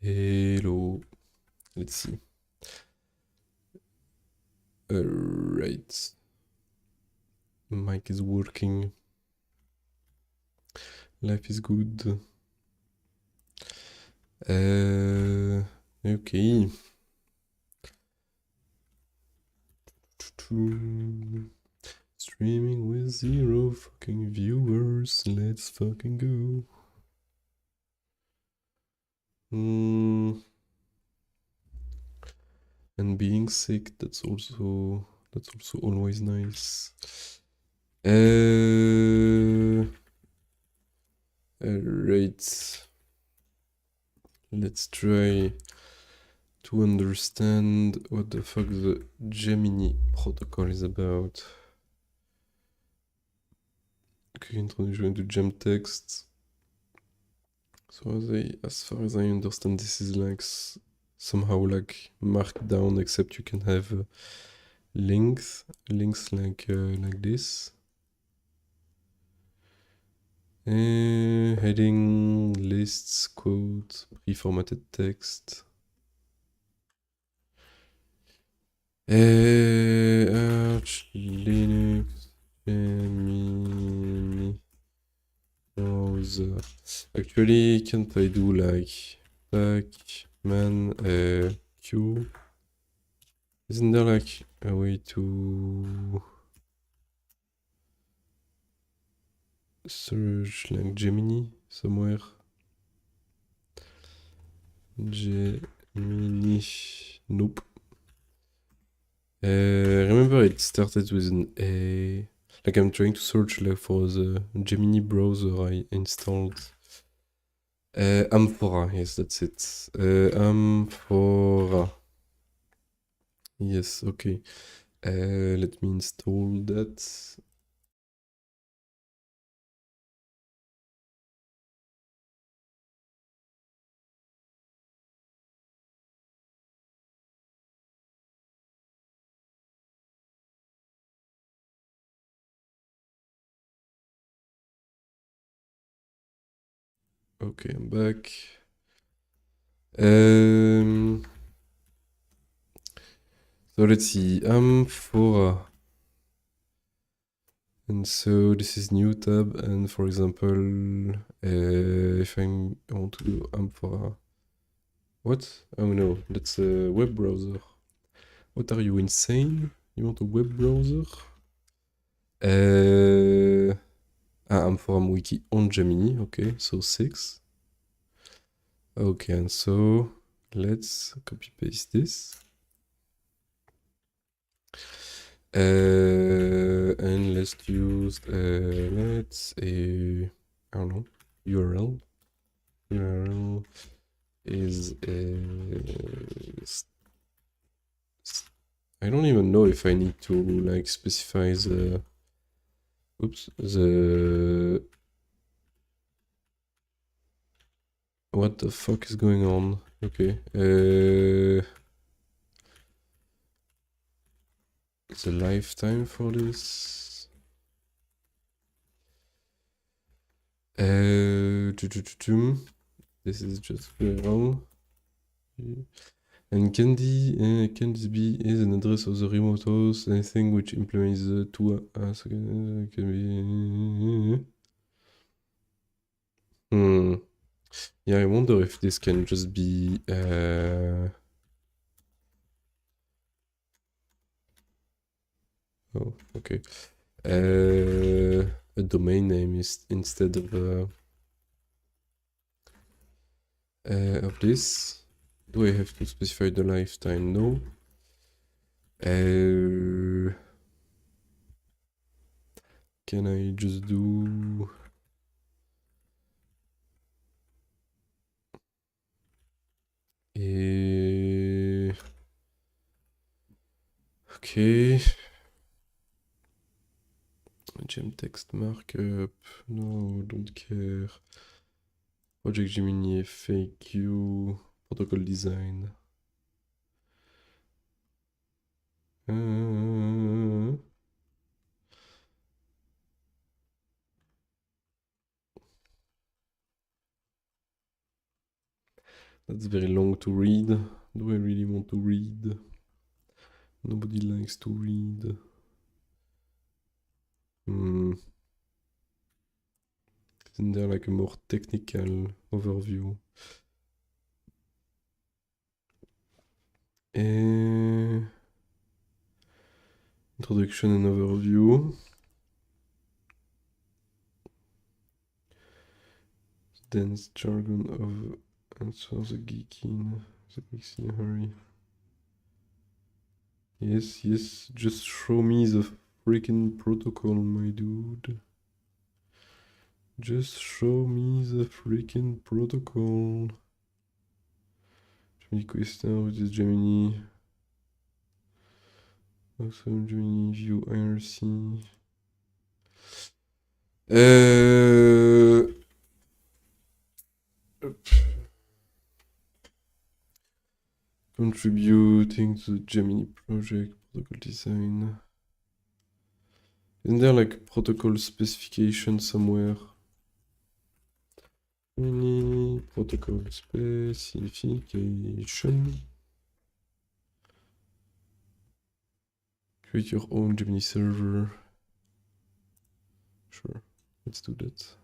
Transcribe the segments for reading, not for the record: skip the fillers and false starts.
Hello. Let's see. Alright. Mic is working. Life is good. Okay. Streaming with 0 fucking viewers. Let's fucking go. And being sick, that's also always nice. Alright. Let's try to understand what the fuck the Gemini protocol is about. Okay, introduction into gem text. So as far as I understand, this is like somehow like marked down, except you can have links like this. Heading, lists, quote, pre-formatted text. Arch Linux Gemini browser. Actually, can't I do like man Q? Isn't there like a way to search like Gemini somewhere? Gemini. Nope. Remember it started with an A. Like I'm trying to search like for the Gemini browser I installed. Amphora, yes, that's it. Amphora. Yes, okay. Let me install that. Okay, I'm back. So let's see, Amphora. And so this is new tab, and for example, if I want to do Amphora. What? Oh no, that's a web browser. What are you, insane? You want a web browser? I'm from wiki on Gemini, okay, so 6. Okay, and so let's copy paste this. And let's use, I don't know, URL. URL is, I don't even know if I need to like specify the, what the fuck is going on? Okay, it's a lifetime for this. This is just wrong. And can this be is an address of the remote host, anything which implements the two can be. Yeah, I wonder if this can just be oh, okay. A domain name is instead of this. Do I have to specify the lifetime? No. Can I just do okay. Gem text markup. No, don't care. Project Gemini FAQ. Protocol design. That's very long to read. Do I really want to read? Nobody likes to read. Isn't there like a more technical overview? Introduction and overview. Dense jargon of answer the geeks in a hurry. Yes, just show me the freaking protocol, my dude. Just show me the freaking protocol. Gemini question, which is Gemini. Also Gemini view IRC. Contributing to the Gemini project, protocol design. Isn't there like protocol specification somewhere? Gemini protocol specification. Create your own Gemini server. Sure, let's do that.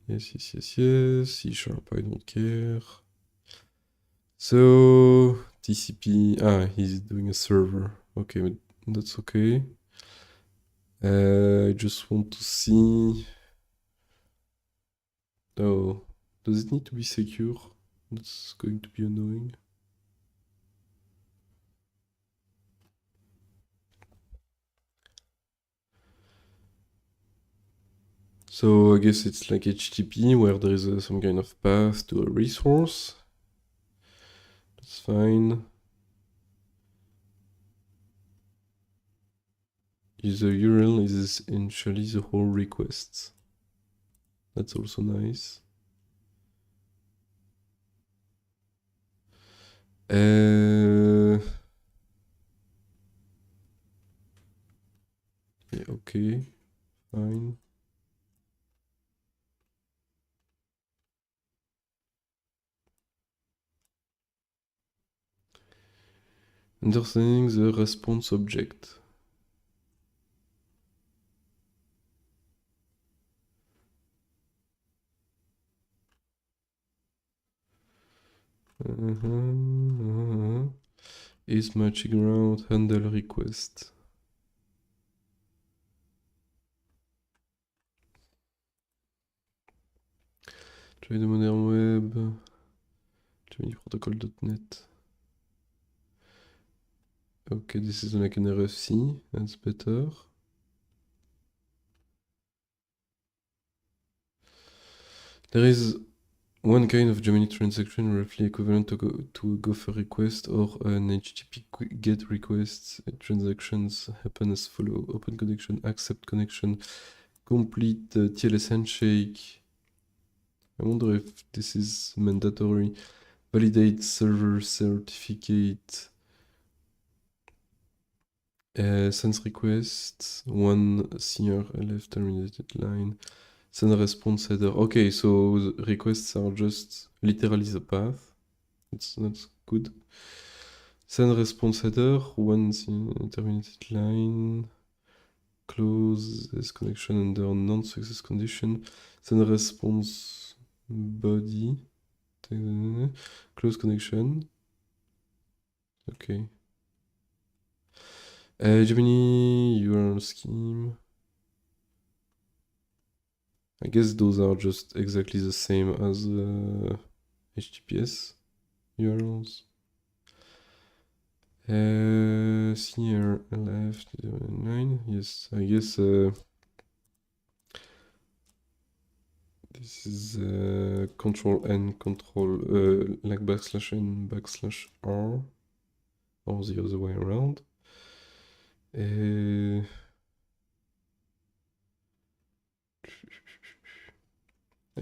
Yes. C#, I don't care. So, TCP, he's doing a server. Okay, but that's okay. I just want to see. Oh, does it need to be secure? That's going to be annoying. So I guess it's like HTTP where there is some kind of path to a resource. That's fine. User URL is essentially the whole request. That's also nice. Yeah, okay, fine. Understanding the response object. Is matching around handle request. Try the modern web. Gemini protocol.net. Okay, this is like an RFC. That's better. There is one kind of Gemini transaction roughly equivalent to a Gopher request or an HTTP GET request. Transactions happen as follow: open connection, accept connection, complete TLS handshake. I wonder if this is mandatory. Validate server certificate. Sends request, one CRLF terminated line. Send response header. Okay, so the requests are just literally the path. That's good. Send response header, one terminated line. Close this connection under non-success condition. Send response body. Close connection. Okay. Gemini URL scheme. I guess those are just exactly the same as HTTPS URLs. CRLF 9. Yes, I guess this is control N, control like /N, /R, or the other way around.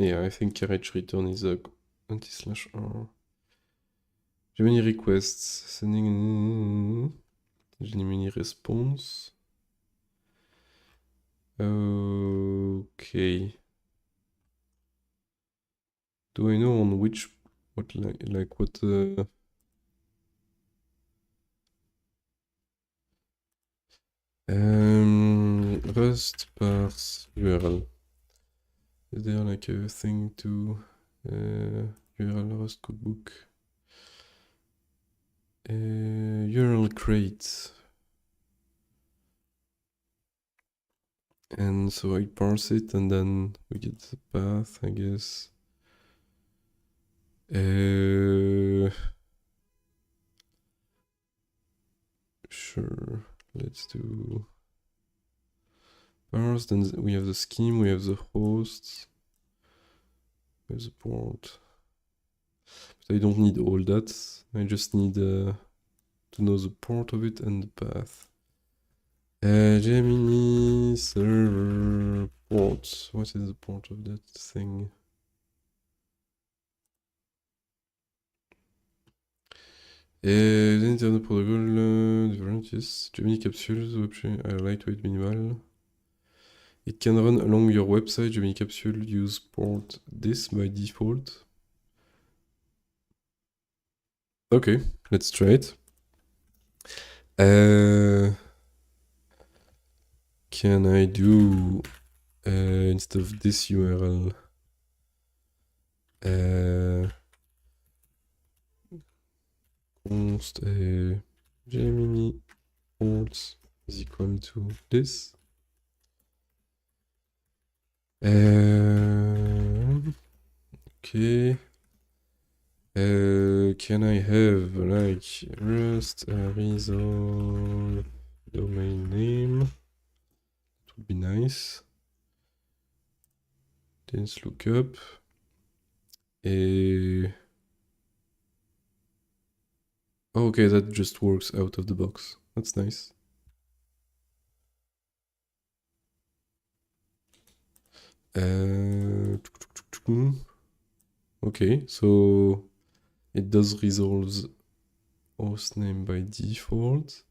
Yeah, I think carriage return is a anti/R. Gemini requests, sending Gemini response. Okay. Do I know on which What like what Rust parse URL. Is there like a thing to URL Rust cookbook? URL crate. And so I parse it and then we get the path, I guess. Sure, let's do parse, then we have the scheme, we have the host, we have the port. But I don't need all that, I just need to know the port of it and the path. Gemini server port. What is the port of that thing? The internet protocol different, yes. Gemini capsules, lightweight minimal. It can run along your website. Gemini capsule use port this by default. Okay, let's try it. Can I do instead of this URL const Gemini port is equal to this. Okay. Can I have like Rust resolve domain name? That would be nice. Let's look up. Okay, that just works out of the box. That's nice. Okay, so it does resolves hostname by default.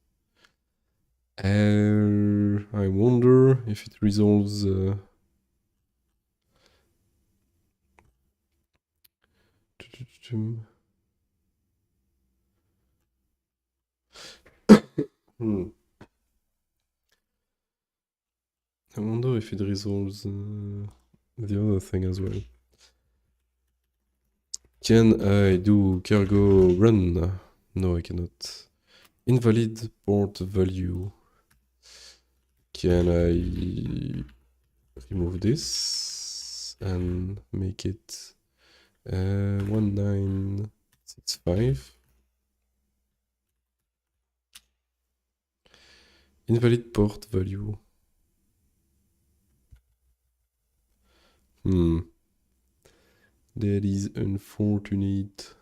I wonder if it resolves I wonder if it resolves the other thing as well. Can I do cargo run? No, I cannot. Invalid port value. Can I remove this and make it 1965? Invalid port value. That is unfortunate.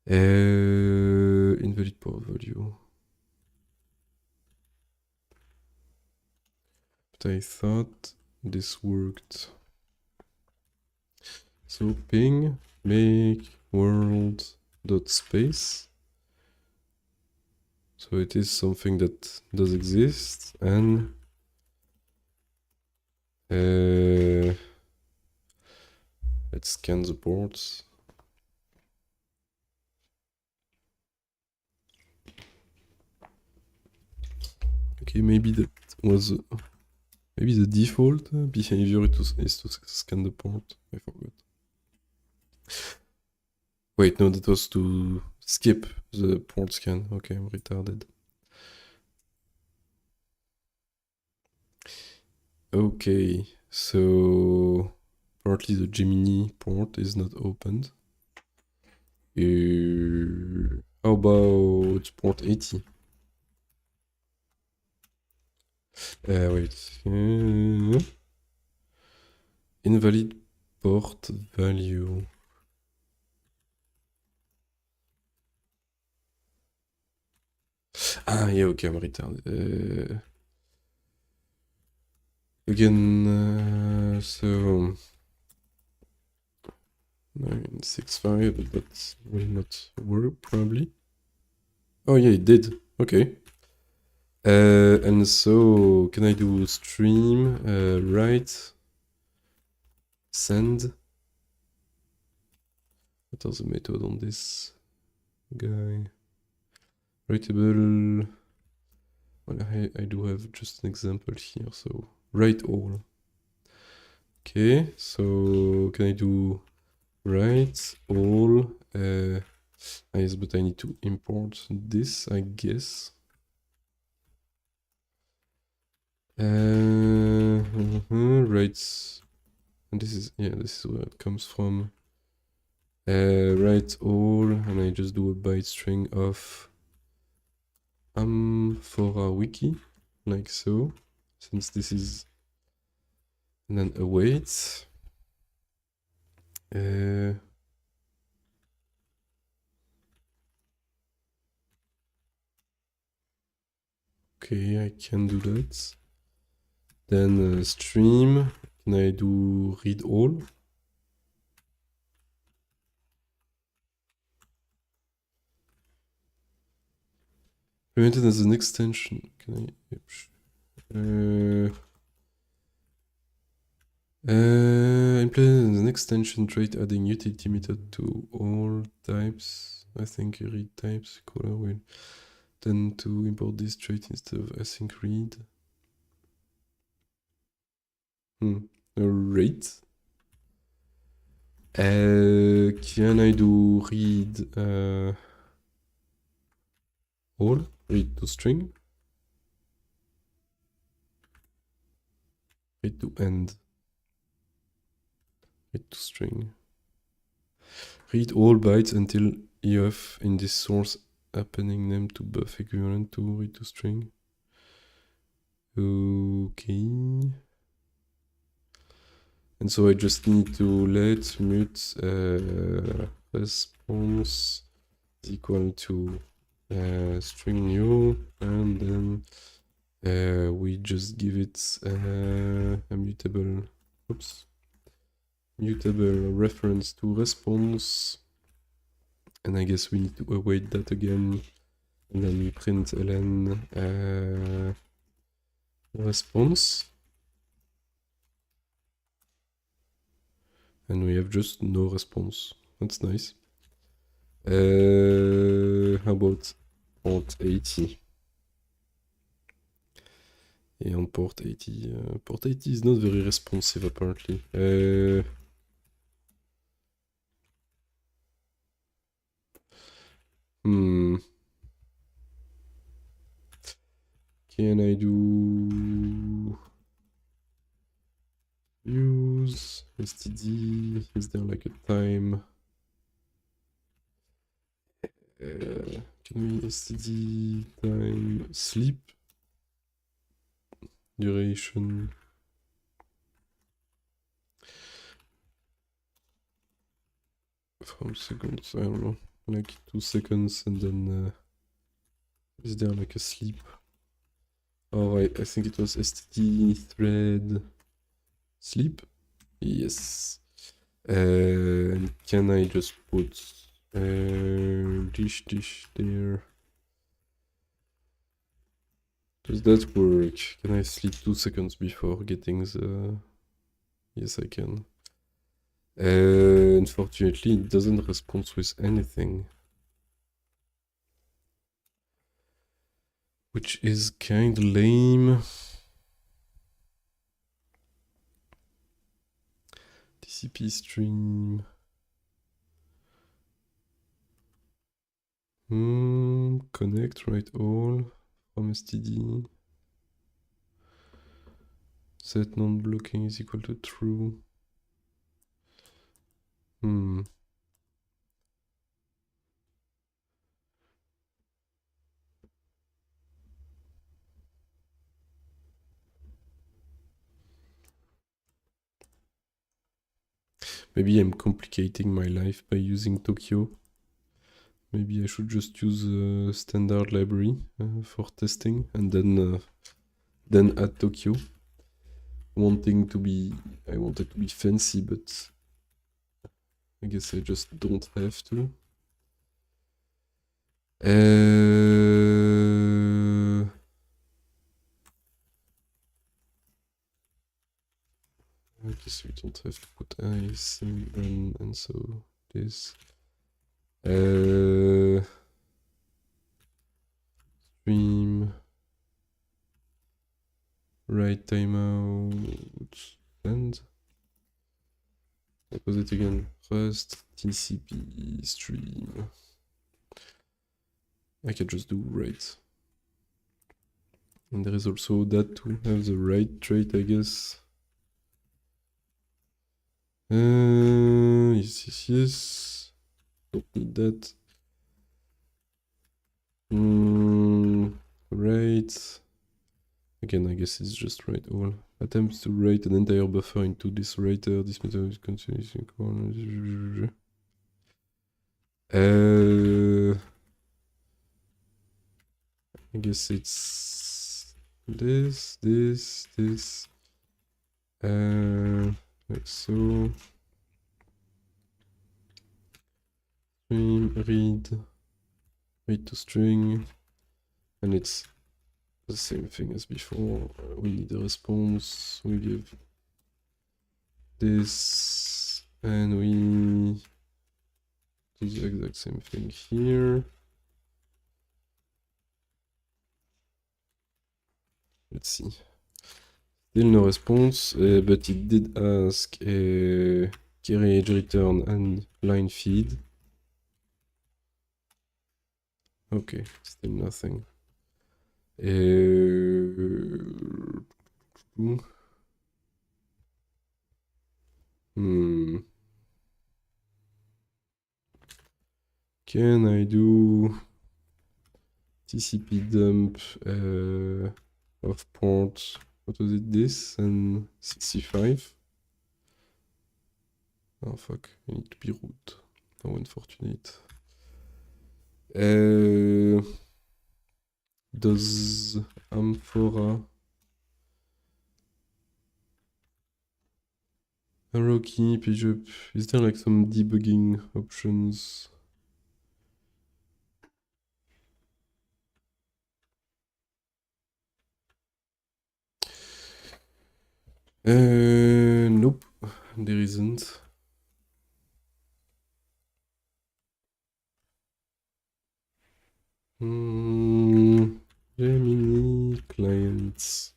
Invalid port value. But I thought this worked. So ping make world dot space. So it is something that does exist, and let's scan the ports. Okay, maybe that was maybe the default behavior is to scan the port. I forgot. Wait, no, that was to skip the port scan. Okay, I'm retarded. Okay, so apparently the Gemini port is not opened. How about port 80? Wait. Invalid port value. Ah, yeah, okay, I'm retarded. Again, so 965, but that will not work probably. Oh yeah, it did. Okay. And so can I do stream, write, send? what are the methods on this guy? Writable. Well, I do have just an example here, so write all. Okay, so can I do write all? Yes, but I need to import this, I guess. Write, and this is where it comes from. Write all, and I just do a byte string of for our wiki, like so, since this is, and then await. Okay, I can do that. Then stream, can I do read all? Implemented as an extension. Can I? Implemented as an extension trait, adding utility method to all types. I think read types color will. Then to import this trait instead of async read. Rate. Can I do read all? Read to string? Read to end. Read to string. Read all bytes until EF in this source appending them to buff equivalent to read to string. Okay. And so I just need to let mute response is equal to string new, and then we just give it a mutable, mutable reference to response, and I guess we need to await that again, and then we print ln response, and we have just no response. That's nice. How about port 80? Et on port 80, port 80 is not very responsive apparently. Can I do use std? Is there like a time? Can we std time sleep duration? From seconds, I don't know, like 2 seconds, and then is there like a sleep? Oh, I think it was std thread sleep. Yes. And can I just put dish there? Does that work? Can I sleep 2 seconds before getting the... Yes, I can. Unfortunately, it doesn't respond with anything, which is kind of lame. TCP stream. Connect, write all from std. Set non-blocking is equal to true. Maybe I'm complicating my life by using Tokyo. Maybe I should just use a standard library for testing, and then add Tokyo. I want it to be fancy, but I guess I just don't have to. I guess we don't have to put ice and so this. Stream. Write timeout. Send. What was it again? Rust TCP stream. I can just do write. And there is also that to have the write trait, I guess. Yes. Don't need that. Write. Again, I guess it's just write all. Attempts to write an entire buffer into this writer. This method is continuously called. I guess it's this. Like so. String, read to string, and it's the same thing as before. We need a response. We give this, and we do the exact same thing here. Let's see. Still no response, but it did ask carriage return and line feed. Okay, still nothing. Can I do TCP dump of port? What was it? This and 65? Oh fuck, I need to be root. How unfortunate. Does Amphora arrow key page up? Is there like some debugging options? Nope, there isn't. Gemini clients.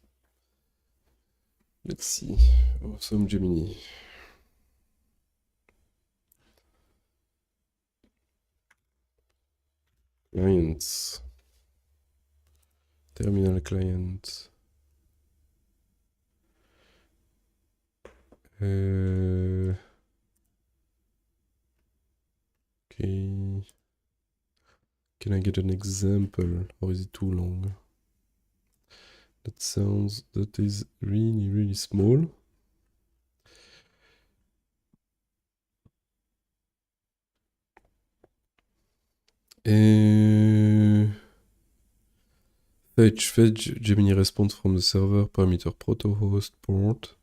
Let's see. Awesome Gemini. Clients. Terminal client. Okay. Can I get an example, or is it too long? That is really small. Fetch Gemini response from the server, parameter proto host port.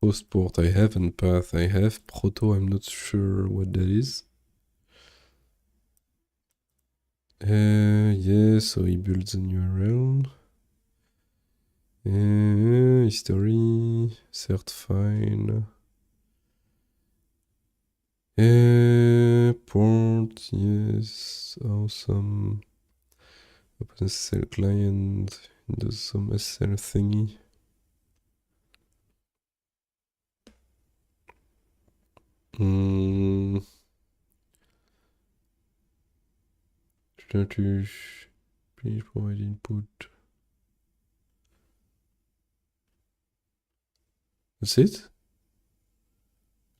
Host port I have and path I have. Proto I'm not sure what that is. Yeah, so he builds an URL. History, cert file. Port, yes, awesome. Open SSL client, does some SSL thingy. Status, please provide input. That's it?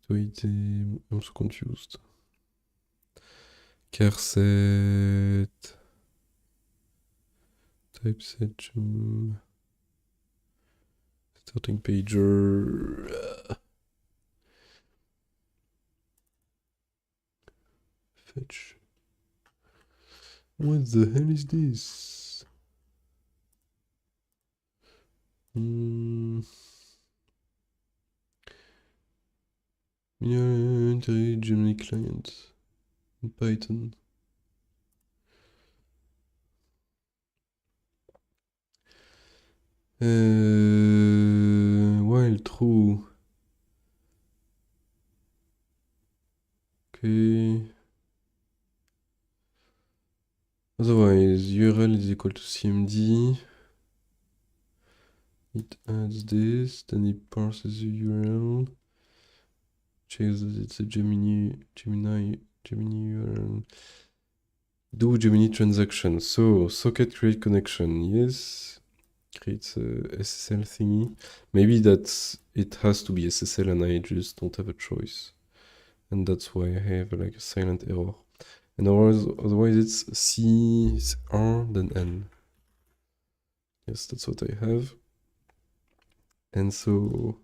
Wait, I'm so confused. Charset. Typeset. Starting pager. Fetch. What the hell is this? Yeah, integrate Gemini client in Python. While true. Okay. Otherwise, URL is equal to CMD. It adds this, then it parses the URL. Chooses it's a Gemini URL. Do Gemini transaction. So socket create connection. Yes. Creates a SSL thingy. Maybe that's it has to be SSL and I just don't have a choice. And that's why I have like a silent error. And otherwise it's C R then N. Yes, that's what I have. And so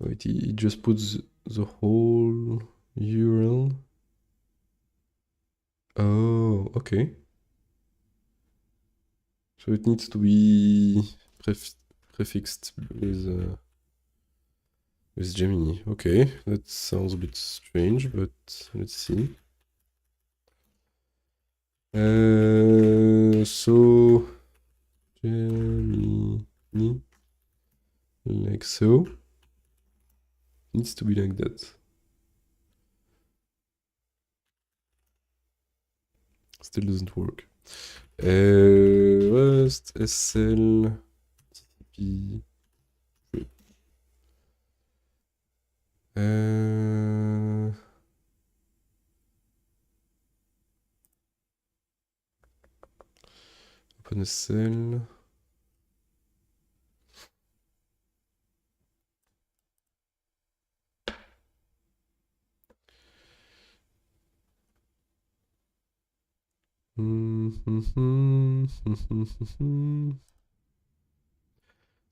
wait, he just puts the whole URL. Oh, okay. So it needs to be prefixed with Gemini. Okay, that sounds a bit strange, but let's see. So Gemini like so needs to be like that. Still doesn't work. Rust SL TCP. OpenSL.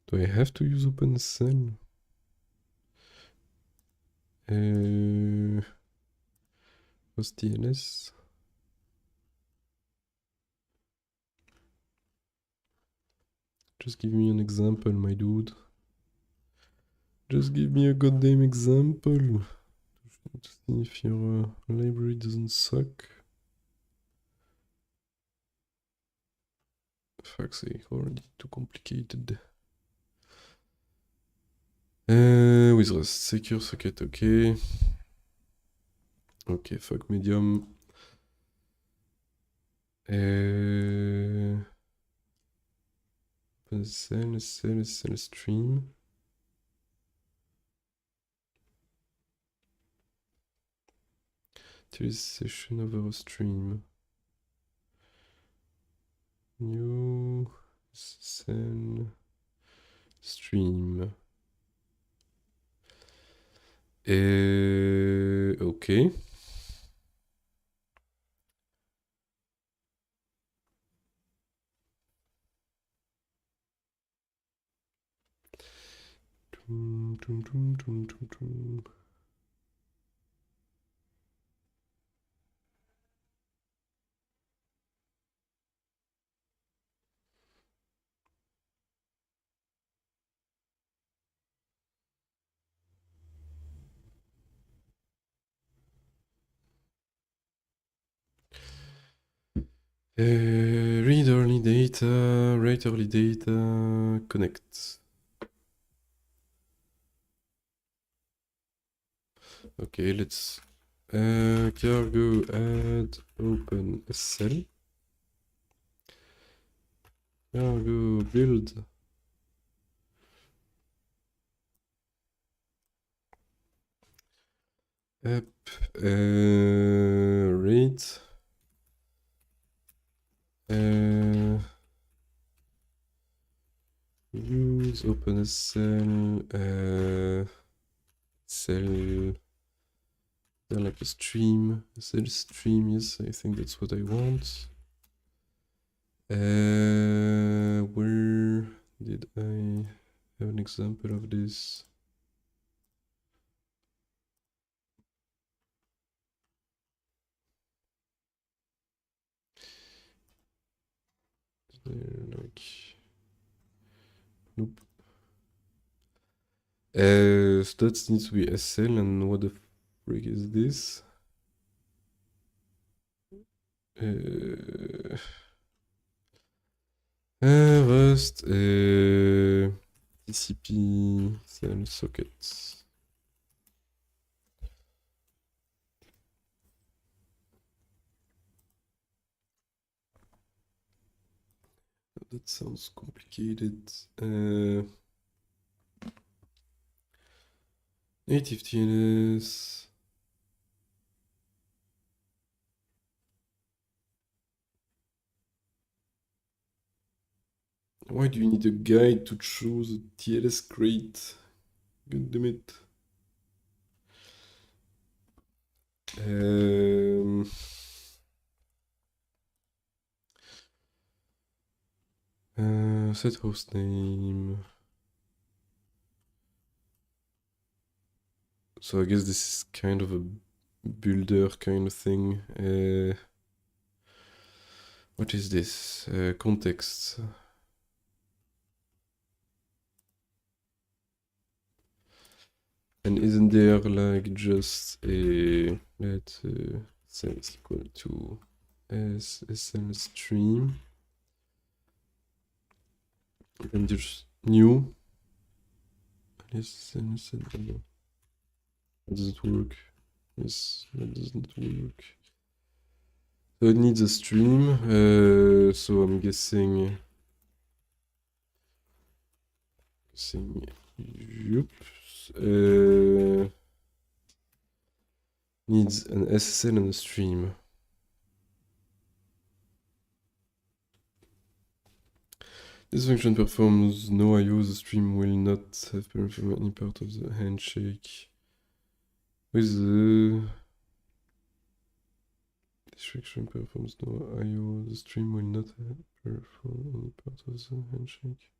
Do I have to use OpenSL? What's TLS? Just give me an example, my dude. Just give me a goddamn example. To see if your library doesn't suck. Fuck's sake, already too complicated. With Rust, secure socket, okay. Okay, fuck medium. Cell stream. Utilization over a stream. New cell stream. Okay. Read early data, write early data, connect. Okay, let's cargo add open SL. Cargo build. App rate. Use OpenSL cell like a stream. Cell stream, yes, I think that's what I want. Where did I have an example of this? Like, nope. So that needs to be SL, and what the frick is this? Rust, TCP, cell sockets. That sounds complicated. Native TLS. Why do you need a guide to choose a TLS crate? God damn it. Set host name. So I guess this is kind of a builder kind of thing. What is this? Context. And isn't there like just a let cells equal to SSL stream? And there's new. Yes, that doesn't work. Yes, that doesn't work. So it needs a stream. So I'm guessing. Oops. Needs an SSL and a stream. This function performs no IO. The stream will not have performed any part of the handshake. With the this function performs no IO. The stream will not have performed any part of the handshake.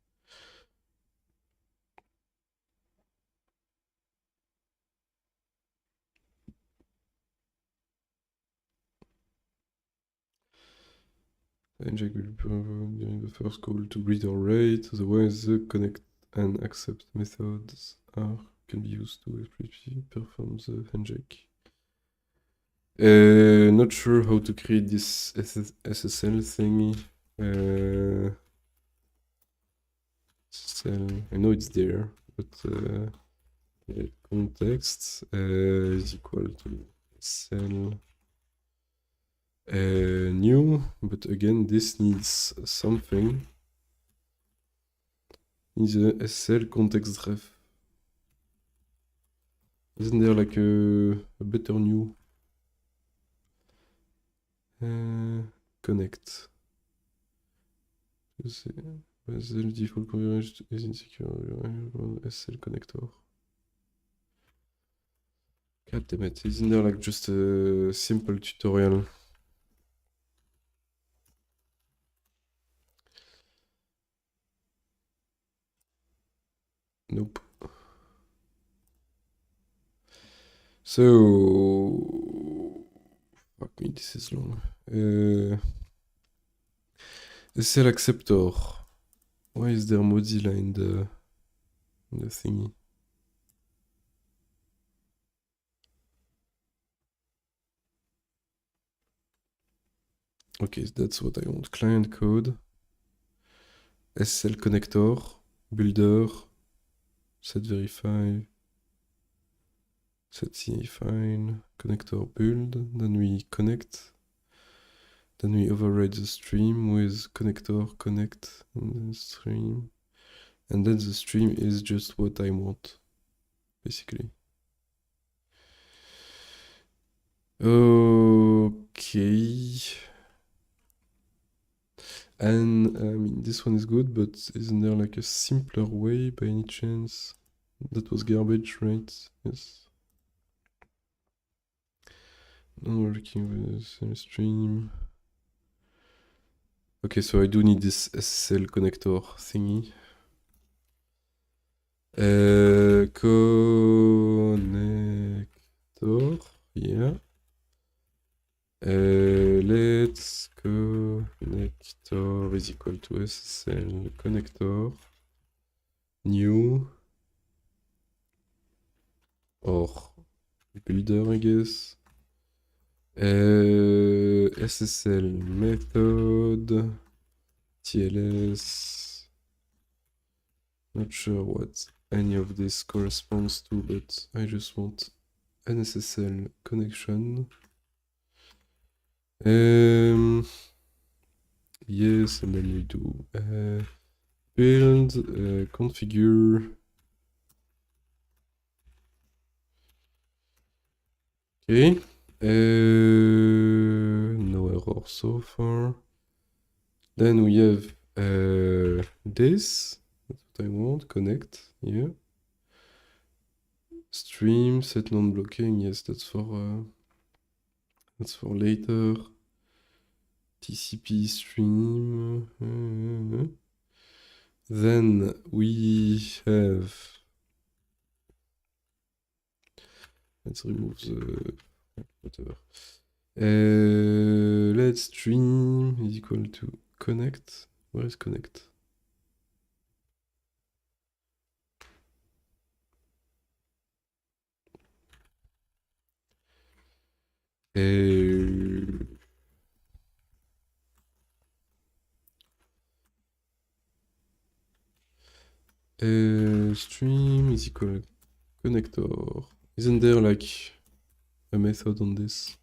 The handshake will perform during the first call to read or write. Otherwise, the connect and accept methods can be used to perform the handshake. Not sure how to create this SSL thingy. SSL, I know it's there, but context is equal to SSL new, but again, this needs something. Needs a SSL context ref. Isn't there like a better new? Connect. The default configuration is insecure. SSL connector. God damn it! Isn't there like just a simple tutorial? Nope. So, fuck me, this is long. SSL acceptor. Why is there Mozilla in the thingy? Okay, that's what I want. Client code, SSL connector, builder, set verify, set CA file, connector build, then we connect, then we override the stream with connector connect and then stream, and then the stream is just what I want, basically. Okay. And I mean, this one is good, but isn't there like a simpler way by any chance? That was garbage, right? Yes. Not working with the stream. Okay, so I do need this SSL connector thingy. Connector, yeah. Let's connector is equal to SSL connector new or builder, I guess. SSL method TLS. Not sure what any of this corresponds to, but I just want an SSL connection. yes, and then we do build, configure. Okay. No error so far. Then we have this. That's what I want. Connect. Yeah. Stream, set non-blocking. Yes, that's for later. TCP stream. Then we have. Let's remove the whatever. Let's stream is equal to connect. Where is connect? Stream is equal connector. Isn't there like a method on this?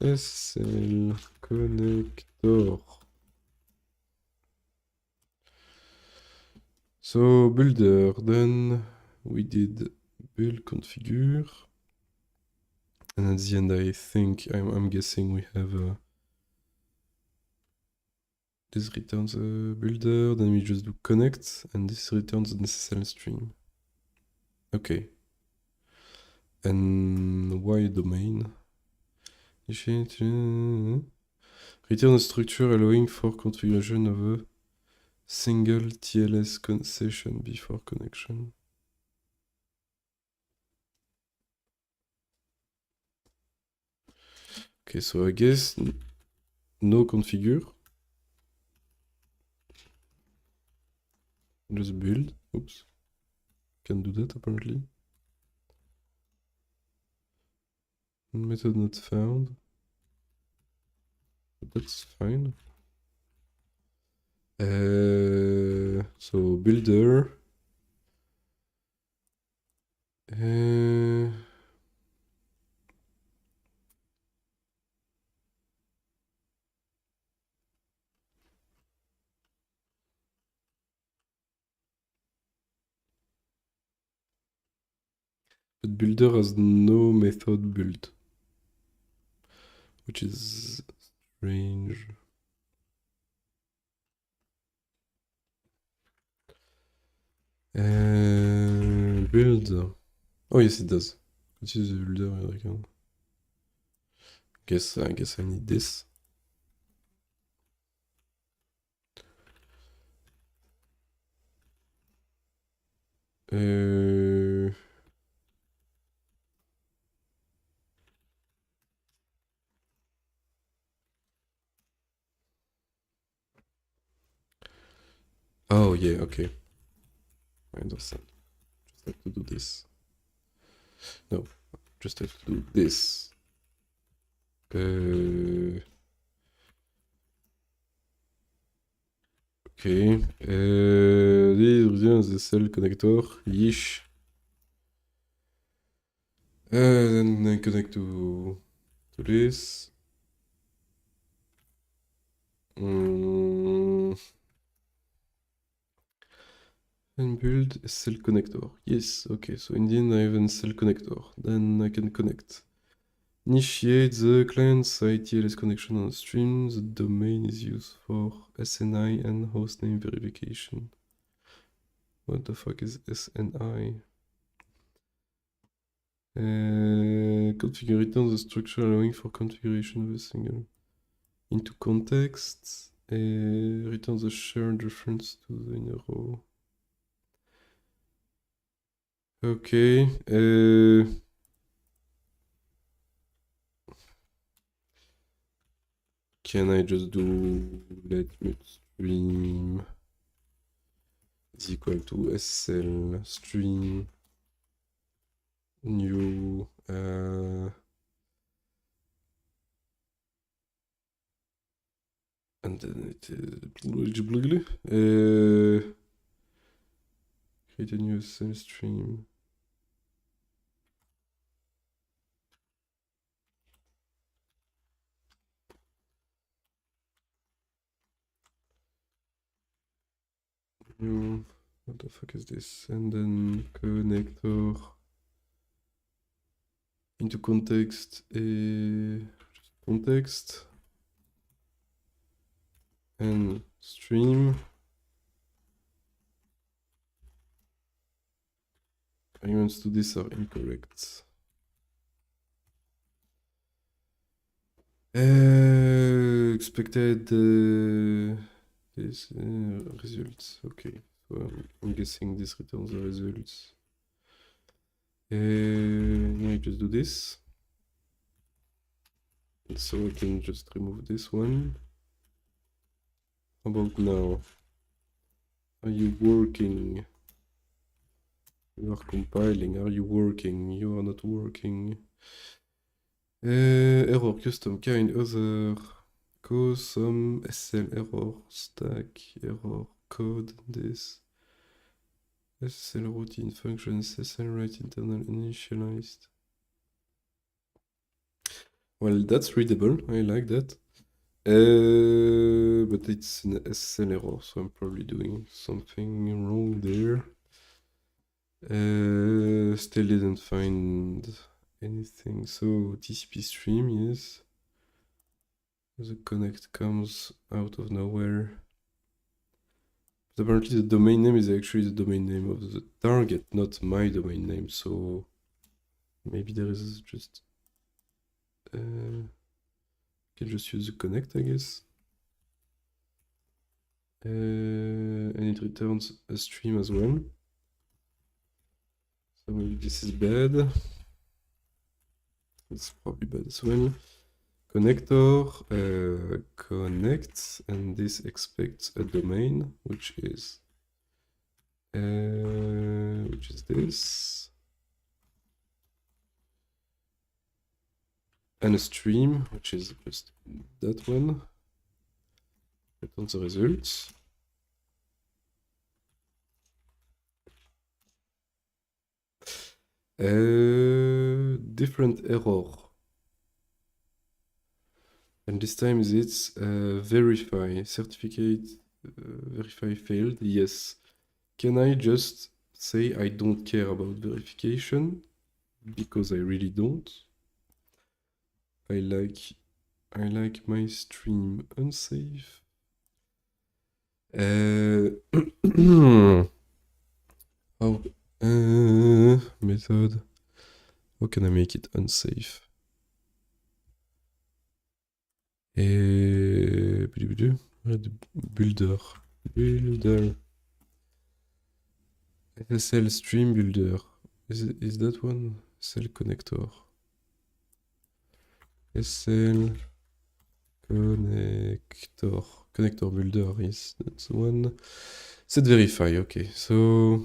SL connector. So builder, then we did build configure. And at the end, I think, I'm guessing we have this returns a builder, then we just do connect, and this returns an SSL stream. Okay. And why domain? Return a structure allowing for configuration of a single TLS session before connection. Okay, so I guess no configure. Just build. Oops. Can do that apparently. Method not found. But that's fine. So builder. But builder has no method build, which is strange. Build. Oh yes, it does. Which is the builder I reckon. I guess I need this. Oh yeah, okay. I understand. Just have to do this. No, just have to do this. Okay. This returns the cell connector. Yeesh. Then I connect to this. And build a cell connector. Yes, okay, so indeed I have a cell connector. Then I can connect. Initiate the client-side TLS connection on the stream. The domain is used for SNI and hostname verification. What the fuck is SNI? Configure return the structure allowing for configuration of a single into context. Return the shared reference to the inner row. Okay. Can I just do let mute stream is equal to SL stream new And then it is create a new cell stream. New, what the fuck is this? And then connector into context, context and stream. Arguments to this are incorrect. Expected this results. Okay, so I'm guessing this returns the results. Now I just do this. So I can just remove this one. How about now? Are you working? You are compiling. Are you working? You are not working. Error custom kind other cause some SL error stack error code this SL routine functions SL write internal initialized. Well, that's readable. I like that. But it's an SL error, so I'm probably doing something wrong there. Still didn't find anything. So TCP stream, yes. The connect comes out of nowhere. But apparently the domain name is actually the domain name of the target, not my domain name. So maybe there is just can just use the connect, I guess. And it returns a stream as well. So maybe this is bad. It's probably bad as well. Connector connects, and this expects a domain, which is this, and a stream, which is just that one. Returns the results. Different error. And this time it's verify, certificate, verify failed, yes. Can I just say I don't care about verification? Because I really don't. I like my stream unsafe. How method? How can I make it unsafe? Builder. SSL stream builder. Is that one? SSL connector. SSL connector. Connector builder is that one. Set verify. Okay, so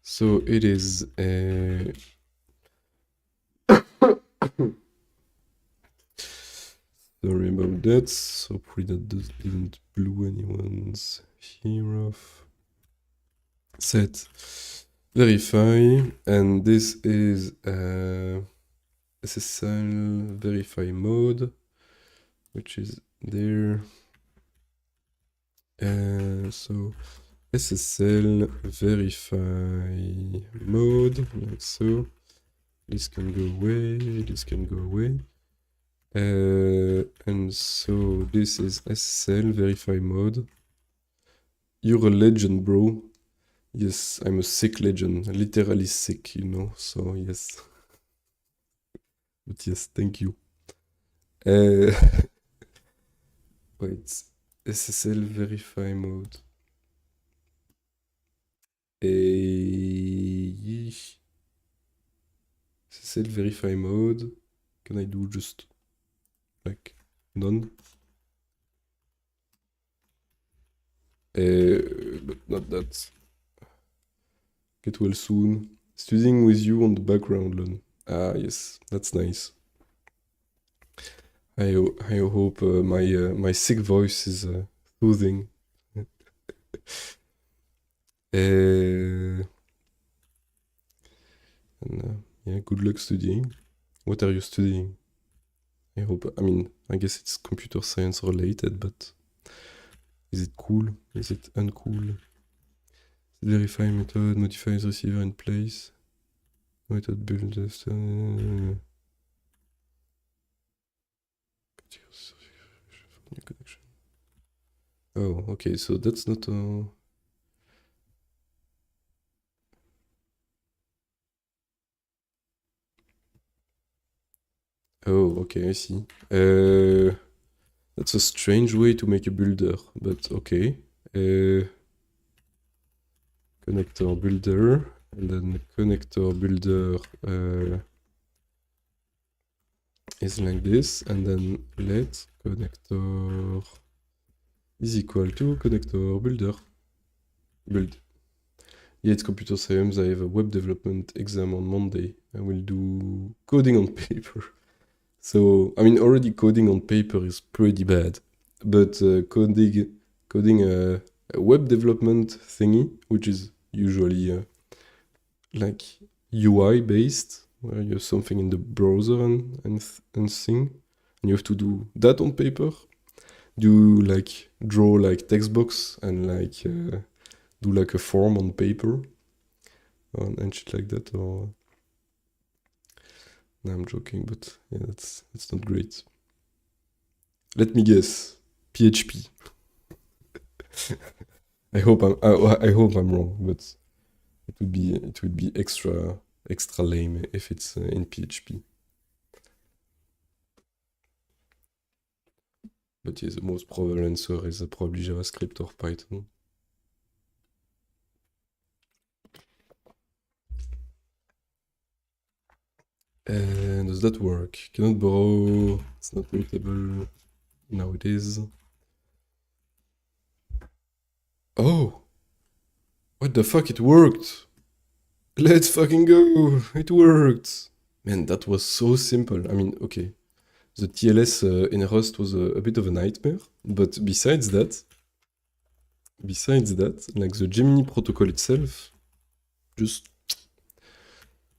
so it is sorry about that. So hopefully that didn't blow anyone's ear off. Set verify, and this is SSL verify mode, which is there. So SSL verify mode, like so. This can go away, this can go away. And so this is SSL verify mode. You're a legend, bro. Yes, I'm a sick legend, literally sick, you know, so yes. But yes, thank you. Wait, SSL verify mode. SSL verify mode. Can I do just like none? But not that. Get well soon. Studying with you on the background, Lon. Ah, yes, that's nice. I hope my sick voice is soothing. And, yeah, good luck studying. What are you studying? I hope, I mean, I guess it's computer science related, but is it cool? Is it uncool? Verify method, modifies receiver in place. Method build this. New connection. Oh, okay, so that's not a. Oh, okay, I see. That's a strange way to make a builder, but okay. Connector builder, and then connector builder is like this, and then let connector is equal to connector builder. Build. Yeah, it's computer science. I have a web development exam on Monday. I will do coding on paper. So, I mean, already coding on paper is pretty bad, but coding a web development thingy, which is usually like UI based, where you have something in the browser and thing, and you have to do that on paper. Do like draw like text box and like do like a form on paper and shit like that. Or no, I'm joking, but yeah, that's not great. Let me guess, PHP. I hope I'm wrong, but it would be extra lame if it's in PHP. But yeah, the most probable answer is probably JavaScript or Python. Does that work? Cannot borrow. It's not mutable nowadays. Oh! What the fuck? It worked! Let's fucking go! It worked! Man, that was so simple. I mean, okay. The TLS in Rust was a bit of a nightmare, but besides that, like the Gemini protocol itself, just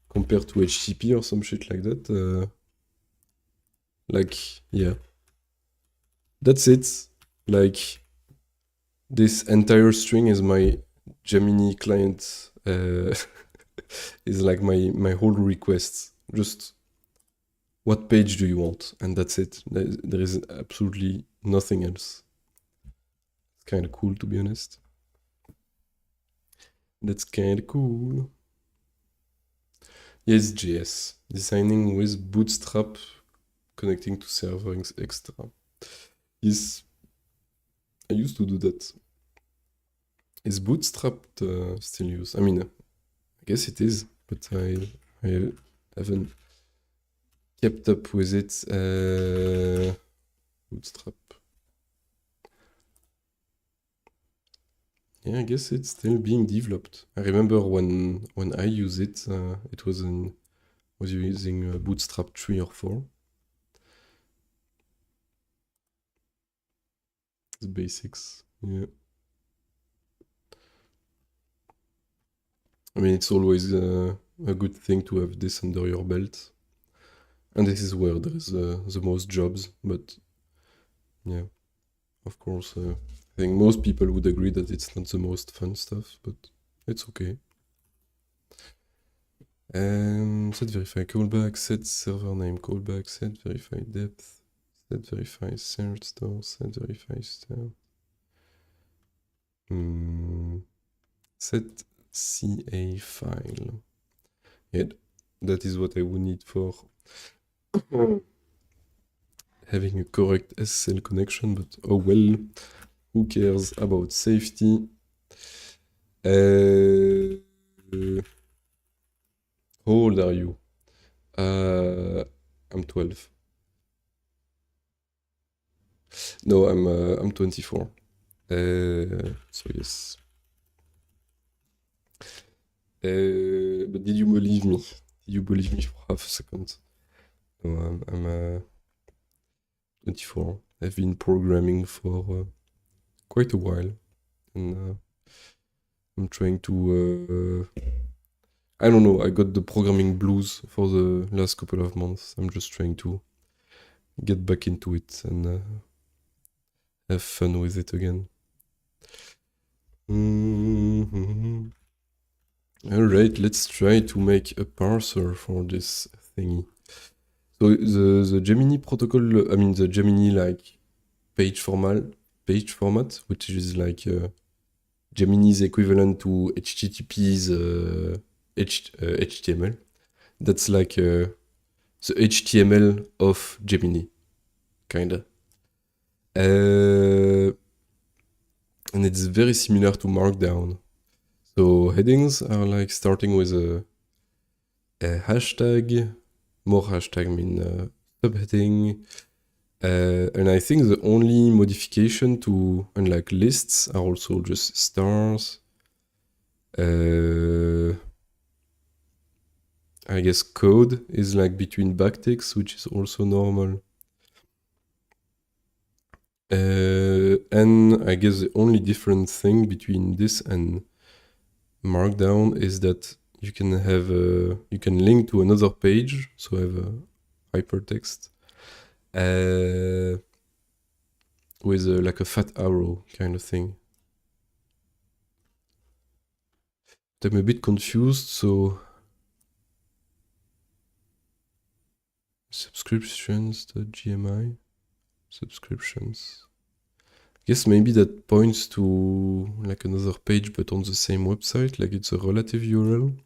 compared to HTTP or some shit like that, like, yeah. That's it. Like, this entire string is my Gemini client, is like my whole request. Just what page do you want? And that's it. There is absolutely nothing else. It's kind of cool, to be honest. That's kind of cool. Yes, JS. Designing with Bootstrap, connecting to server extra. Yes, I used to do that. Is Bootstrap still used? I mean, I guess it is, but I haven't kept up with it. Bootstrap. Yeah, I guess it's still being developed. I remember when I use it, it was using Bootstrap 3 or 4. The basics. Yeah. I mean, it's always a good thing to have this under your belt. And this is where there is the most jobs, but yeah, of course, I think most people would agree that it's not the most fun stuff, but it's okay. Set verify callback, set server name callback, set verify depth, set verify search store, set verify star. Set CA file. Yeah, that is what I would need for having a correct SSL connection, but oh well, who cares about safety? How old are you? I'm 12. No, I'm 24. So yes. But did you believe me? Did you believe me for half a second? No, I'm 2024. I've been programming for quite a while, and I'm trying to. I don't know, I got the programming blues for the last couple of months. I'm just trying to get back into it and have fun with it again. Alright, let's try to make a parser for this thingy. So the Gemini protocol, I mean the Gemini like page format, which is like Gemini's equivalent to HTTP's HTML. That's like the HTML of Gemini, kinda. And it's very similar to Markdown. So headings are like starting with a hashtag, more hashtag mean subheading. And I think the only modification to, unlike lists, are also just stars. I guess code is like between backticks, which is also normal. And I guess the only different thing between this and Markdown is that you can have you can link to another page, so have a hypertext with like a fat arrow kind of thing. But I'm a bit confused, so subscriptions.gmi subscriptions. I guess maybe that points to like another page but on the same website, like it's a relative URL.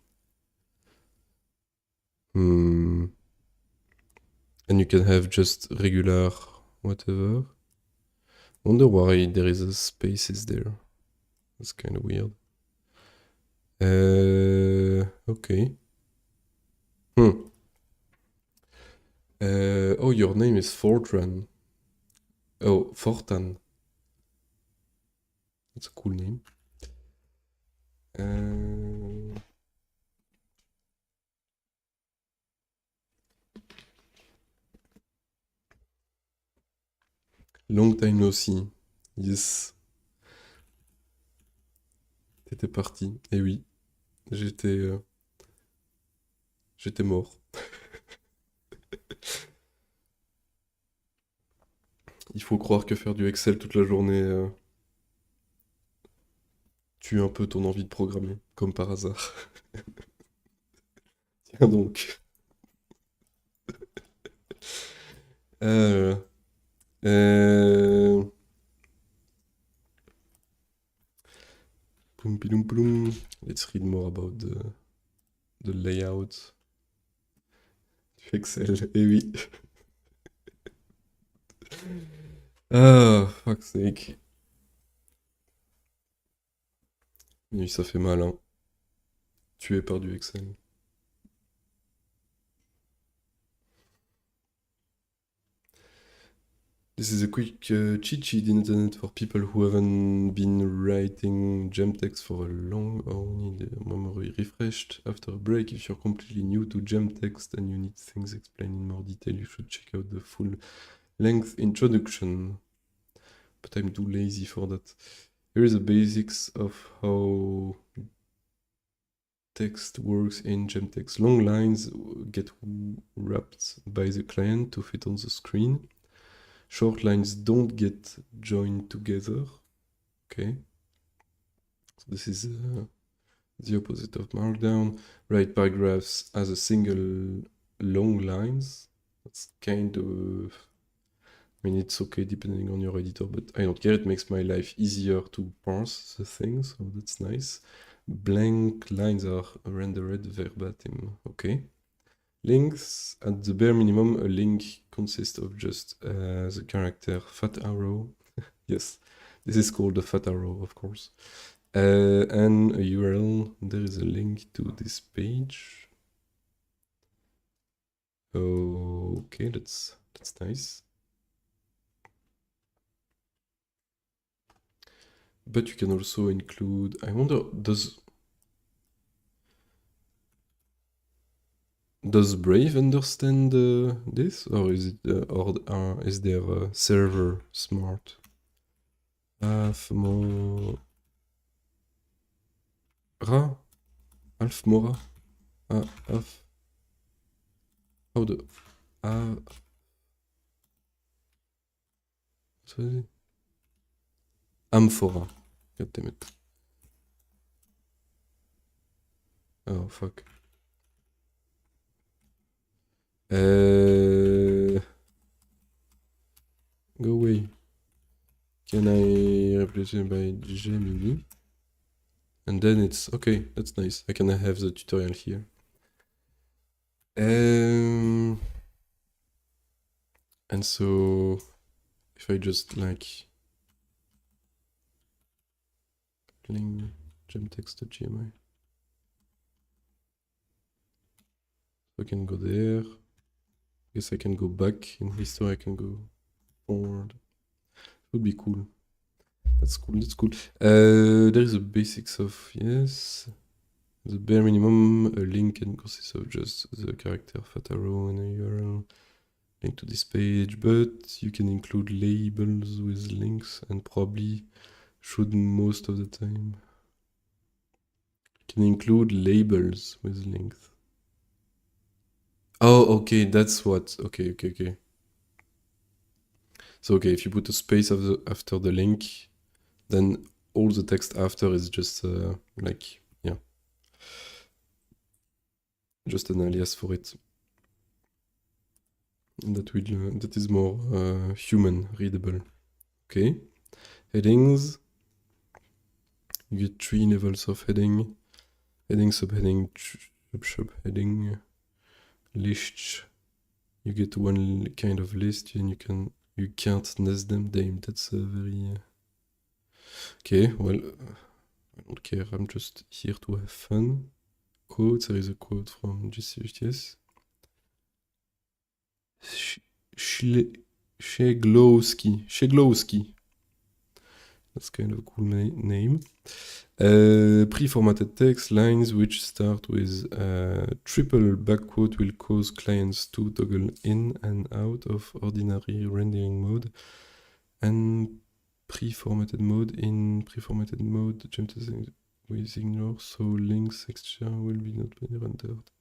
And you can have just regular whatever. Wonder why there is a spaces there. That's kind of weird. Okay. Oh, your name is Fortran. Oh, Fortan. That's a cool name. Long time no see. Yes. T'étais parti. Eh oui. J'étais mort. Il faut croire que faire du Excel toute la journée tue un peu ton envie de programmer, comme par hasard. Tiens donc. Ploum piloum ploum. Let's read more about the layout du Excel. Eh oui. Ah, fuck's sake. Oui, ça fait mal, hein. Tué par du Excel. This is a quick cheat sheet in the internet for people who haven't been writing gem text for a long or need memory refreshed after a break. If you're completely new to gem text and you need things explained in more detail, you should check out the full length introduction. But I'm too lazy for that. Here is the basics of how text works in GemText. Long lines get wrapped by the client to fit on the screen. Short lines don't get joined together. Okay. So this is the opposite of Markdown. Write paragraphs as a single long lines. That's kind of... I mean, it's okay depending on your editor, but I don't care. It makes my life easier to parse the thing, so that's nice. Blank lines are rendered verbatim. Okay. Links, at the bare minimum, a link consists of just the character fat arrow. Yes, this is called the fat arrow, of course. And a URL. There is a link to this page. Okay, that's nice. But you can also include, I wonder, Does Brave understand this, or is it is their server smart? Alfmora. Alfmora. Alf. How the what was it? Amphora. God damn it. Oh fuck. Go away. Can I replace it by Gemini? And then it's okay, that's nice. I can have the tutorial here. And so if I just like link gemtext.gmi, so I can go there. I guess I can go back in history, I can go forward. Would be cool. That's cool, that's cool. There is the basics of, yes. The bare minimum, a link can consist of just the character fat arrow and a URL link to this page, but you can include labels with links and probably should most of the time. You can include labels with links. Oh, okay, that's what, okay. So, okay, if you put a space after the link, then all the text after is just like, yeah, just an alias for it. And that is more human readable. Okay, headings. You get 3 levels of heading. Heading, subheading, subheading, list. You get one kind of list and you can't nest them. Damn, that's very... Okay, well, I don't care. I'm just here to have fun. Quote, there is a quote from GCHTS. Sheglowski. That's kind of a cool name. Pre-formatted text lines which start with triple backquote will cause clients to toggle in and out of ordinary rendering mode and pre-formatted mode. In pre-formatted mode, jump with ignore, so links extra will be not rendered.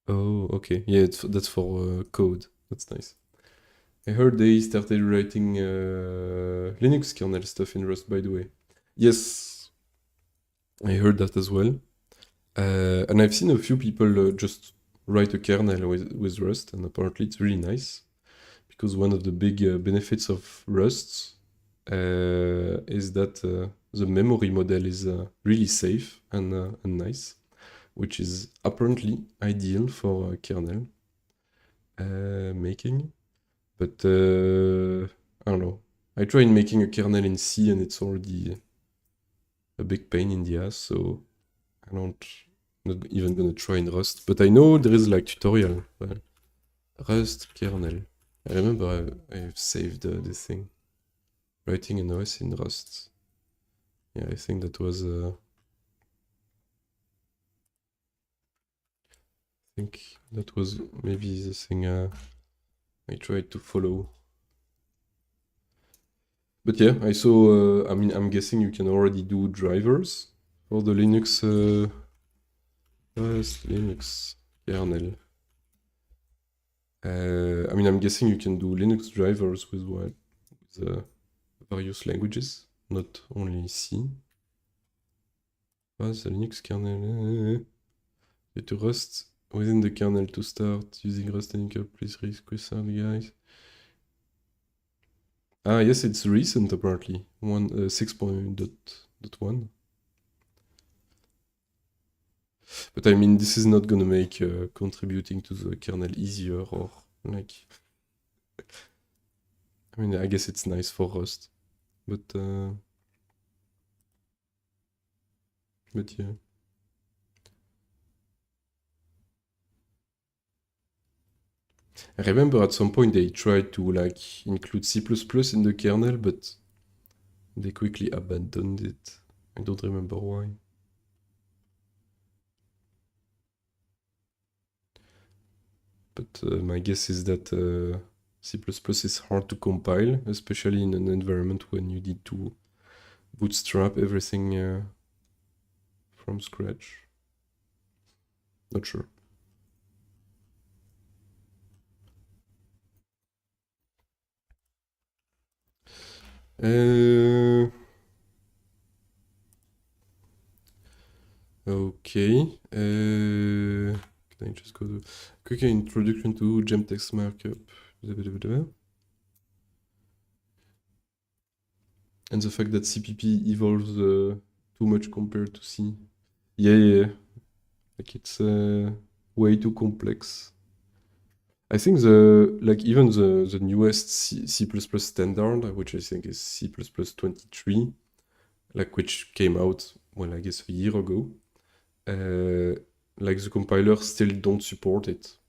Oh, okay. Yeah, that's for code. That's nice. I heard they started writing Linux kernel stuff in Rust, by the way. Yes, I heard that as well. And I've seen a few people just write a kernel with Rust, and apparently it's really nice. Because one of the big benefits of Rust is that the memory model is really safe and nice, which is apparently ideal for kernel making. But I don't know. I tried making a kernel in C and it's already a big pain in the ass, so I'm not even gonna try in Rust. But I know there is like tutorial. Rust kernel. I remember I've saved this thing. Writing an OS in Rust. Yeah, I think that was... I think that was maybe the thing I tried to follow. But yeah, I saw, I mean, I'm guessing you can already do drivers for the Linux, Linux kernel. I mean, I'm guessing you can do Linux drivers with what? With various languages, not only C. The Linux kernel. Get to Rust within the kernel to start using Rust and please request guys. Ah, yes, it's recent apparently. 6.1. But I mean, this is not gonna make contributing to the kernel easier or like... I mean, I guess it's nice for Rust, but yeah. I remember at some point they tried to like include C++ in the kernel, but they quickly abandoned it. I don't remember why. But my guess is that C++ is hard to compile, especially in an environment when you need to bootstrap everything from scratch. Not sure. Okay. Can I just go to quick introduction to gemtext markup? And the fact that CPP evolves too much compared to C. Yeah. Like it's way too complex. I think even the newest C++ standard, which I think is C++ 23, like which came out, well, I guess a year ago, like the compilers still don't support it.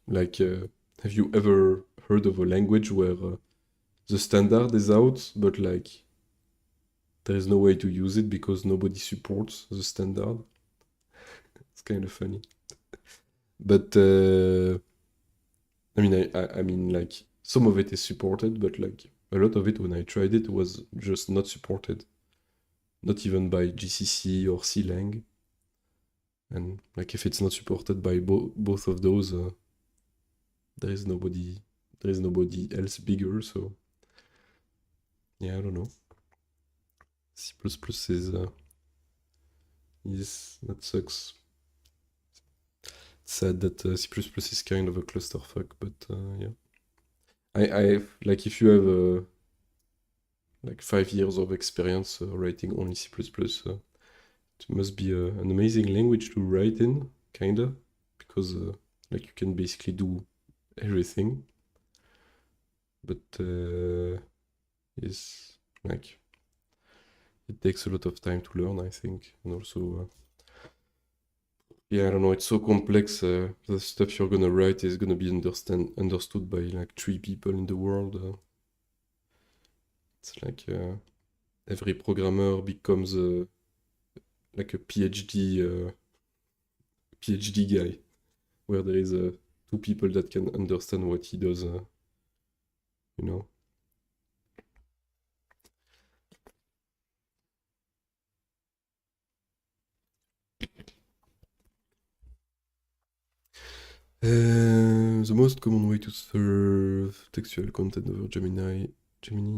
Like, have you ever heard of a language where the standard is out, but like there is no way to use it because nobody supports the standard? It's kind of funny. But I mean, like some of it is supported, but like a lot of it, when I tried it, was just not supported. Not even by GCC or CLang. And like if it's not supported by both of those, there is nobody else bigger. So yeah, I don't know. C++ is that sucks. It's sad that C++ is kind of a clusterfuck, but yeah. I like if you have like 5 years of experience writing only C++, it must be an amazing language to write in, kinda, because like you can basically do everything. But it's like it takes a lot of time to learn, I think, and also yeah, I don't know, it's so complex. The stuff you're gonna write is gonna be understood by like 3 people in the world. It's like every programmer becomes like a PhD guy, where there is 2 people that can understand what he does, you know. The most common way to serve textual content over Gemini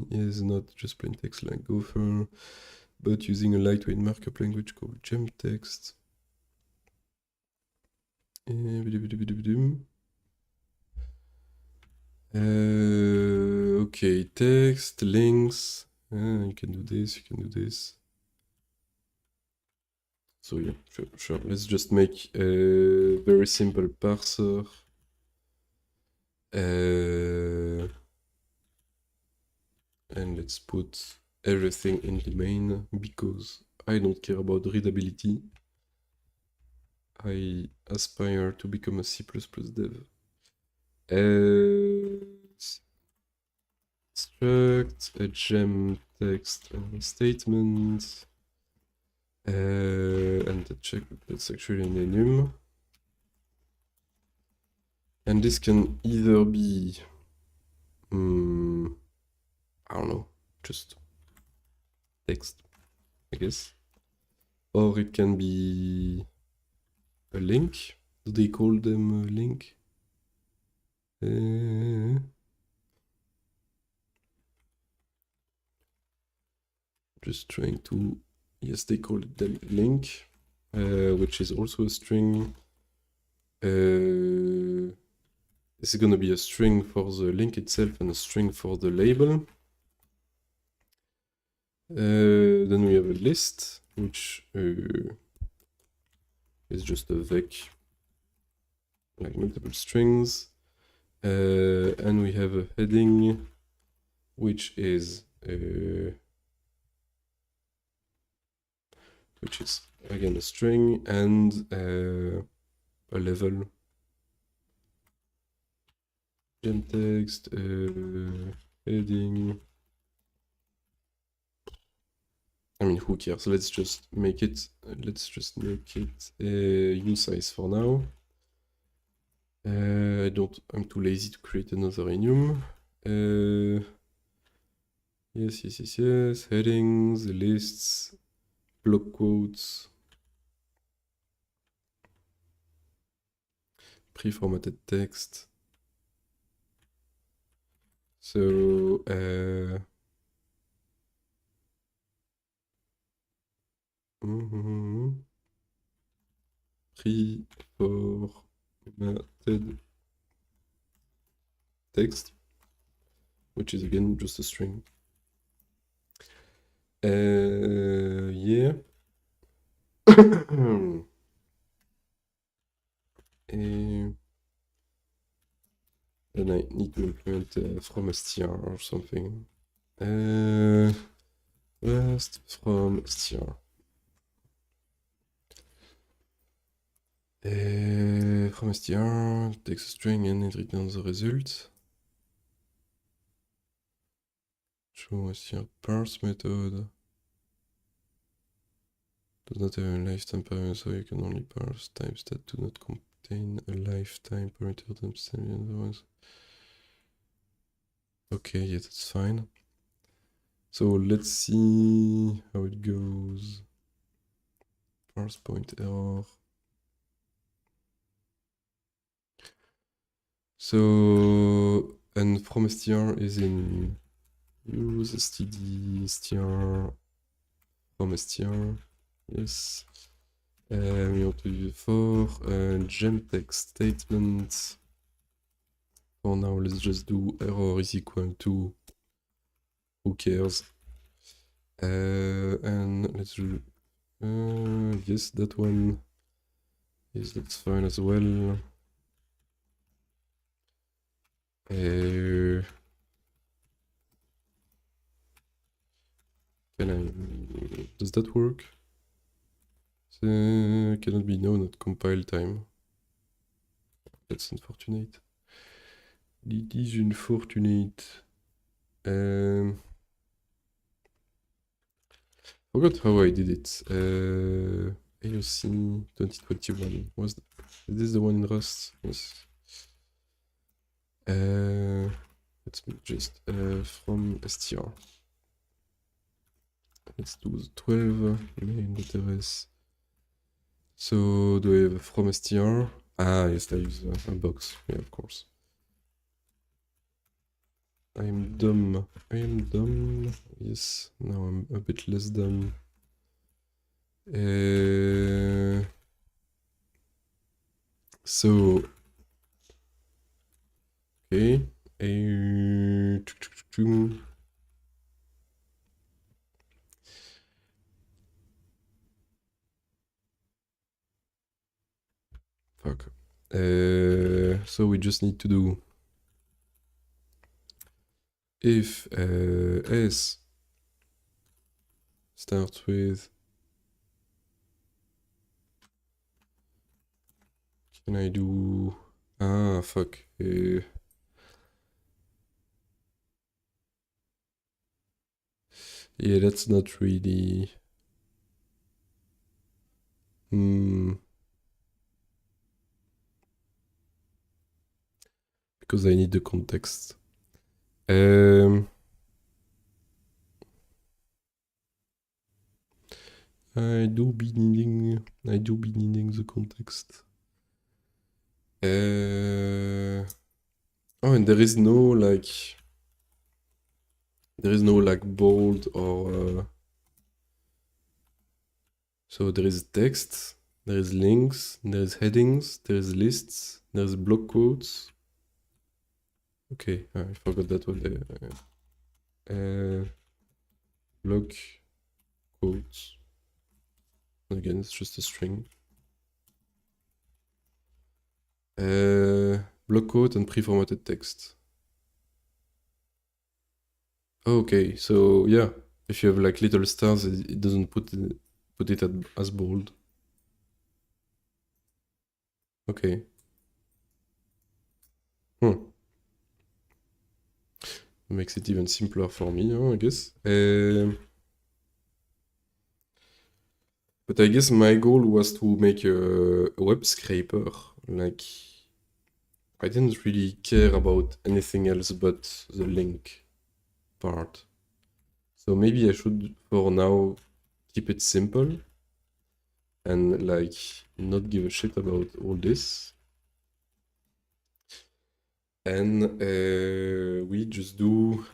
is not just plain text like Gopher, but using a lightweight markup language called gemtext. Okay, text, links. You can do this, you can do this. So yeah, sure. Let's just make a very simple parser. And let's put everything in the main because I don't care about readability. I aspire to become a C++ dev. Struct a gem text statement. And that's actually an enum. And this can either be, I don't know, just text, I guess. Or it can be a link. Do they call them a link? Just trying to, yes, they call it the link, which is also a string. This is gonna be a string for the link itself and a string for the label. Then we have a list, which is just a vec, like multiple strings. And we have a heading, which is again a string and a level. Gemtext, heading. I mean, who cares? Let's just make it. Usize for now. I'm too lazy to create another enum. Yes. Headings, lists, block quotes, pre-formatted text. So, pre-formatted text, which is again just a string. Yeah. And then I need to implement from str or something. First from str. From str, takes a string and it returns the result. Show str parse method. Does not have a lifetime parameter, so you can only parse types that do not contain a lifetime parameter themselves. Otherwise. Okay, yeah, that's fine. So let's see how it goes. Parse point error. So, and from str is in use std str from str. Yes. We want to use for gem text statement. For now, let's just do error is equal to who cares. And let's do yes, that one. Yes, that's fine as well. Does that work? Cannot be known at compile time. That's unfortunate. It is unfortunate. Forgot how I did it. AOC 2021. Is this the one in Rust? Yes. Let's just from str. Let's do the 12 main.rs. So do I have from str? Ah, yes, I use a box. Yeah, of course. I am dumb. Yes, now I'm a bit less dumb. So, okay. Fuck. So we just need to do if s starts with, can I do, fuck. Yeah, that's not really, because I need the context. I do be needing the context. Oh, and there is no like bold or so there is text, there is links, there is headings, there is lists, there is block quotes. Okay, I forgot that one there. Block quotes. Again, it's just a string. Block quote and pre-formatted text. Okay, so yeah, if you have like little stars, it doesn't put it as bold. Okay. Makes it even simpler for me, I guess. But I guess my goal was to make a web scraper, like I didn't really care about anything else but the link part. So maybe I should, for now, keep it simple and like not give a shit about all this. And we just do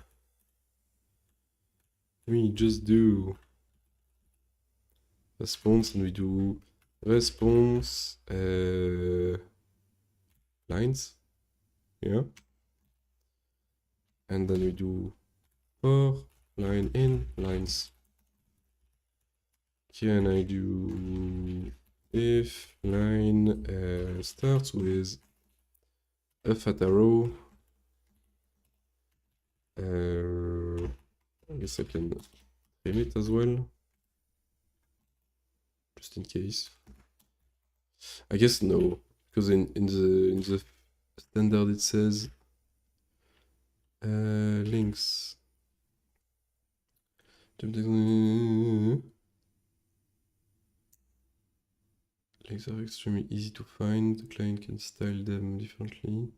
response, and we do response lines, yeah, and then we do for line in lines. Can I do if line starts with a fat arrow? I guess I can trim it as well, just in case. I guess no, because in the standard it says links. Links are extremely easy to find. The client can style them differently.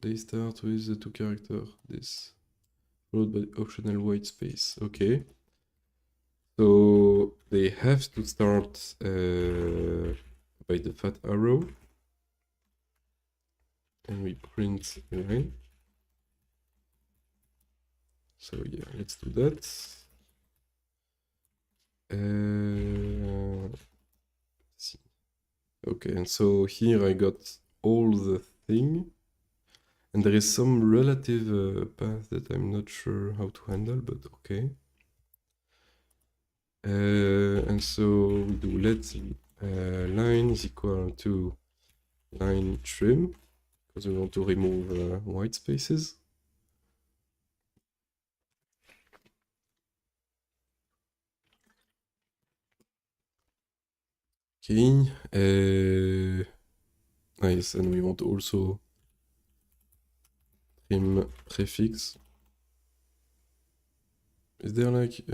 They start with the two character this, followed by optional white space. Okay. So they have to start by the fat arrow. And we print a line. So yeah, let's do that. See. Okay, and so here I got all the thing. And there is some relative path that I'm not sure how to handle, but okay. And so we do let line is equal to line trim, because we want to remove white spaces. Okay. Nice, and we want also trim prefix. Is there like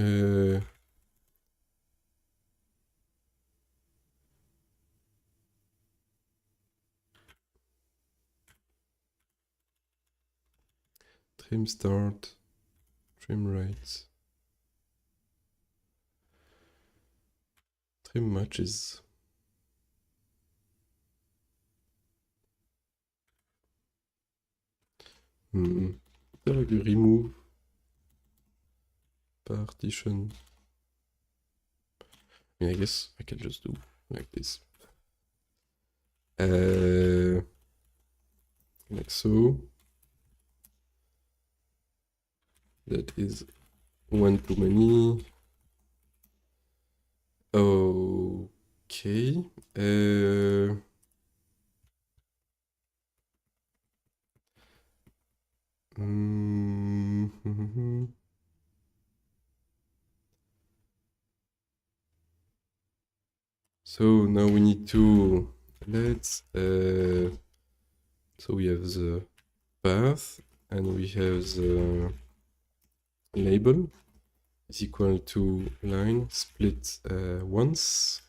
trim start, trim right, trim matches? Is there like a remove partition? I mean, I guess I can just do like this. Like so. That is one too many. Okay. So now we need to so we have the path and we have the label is equal to line split once,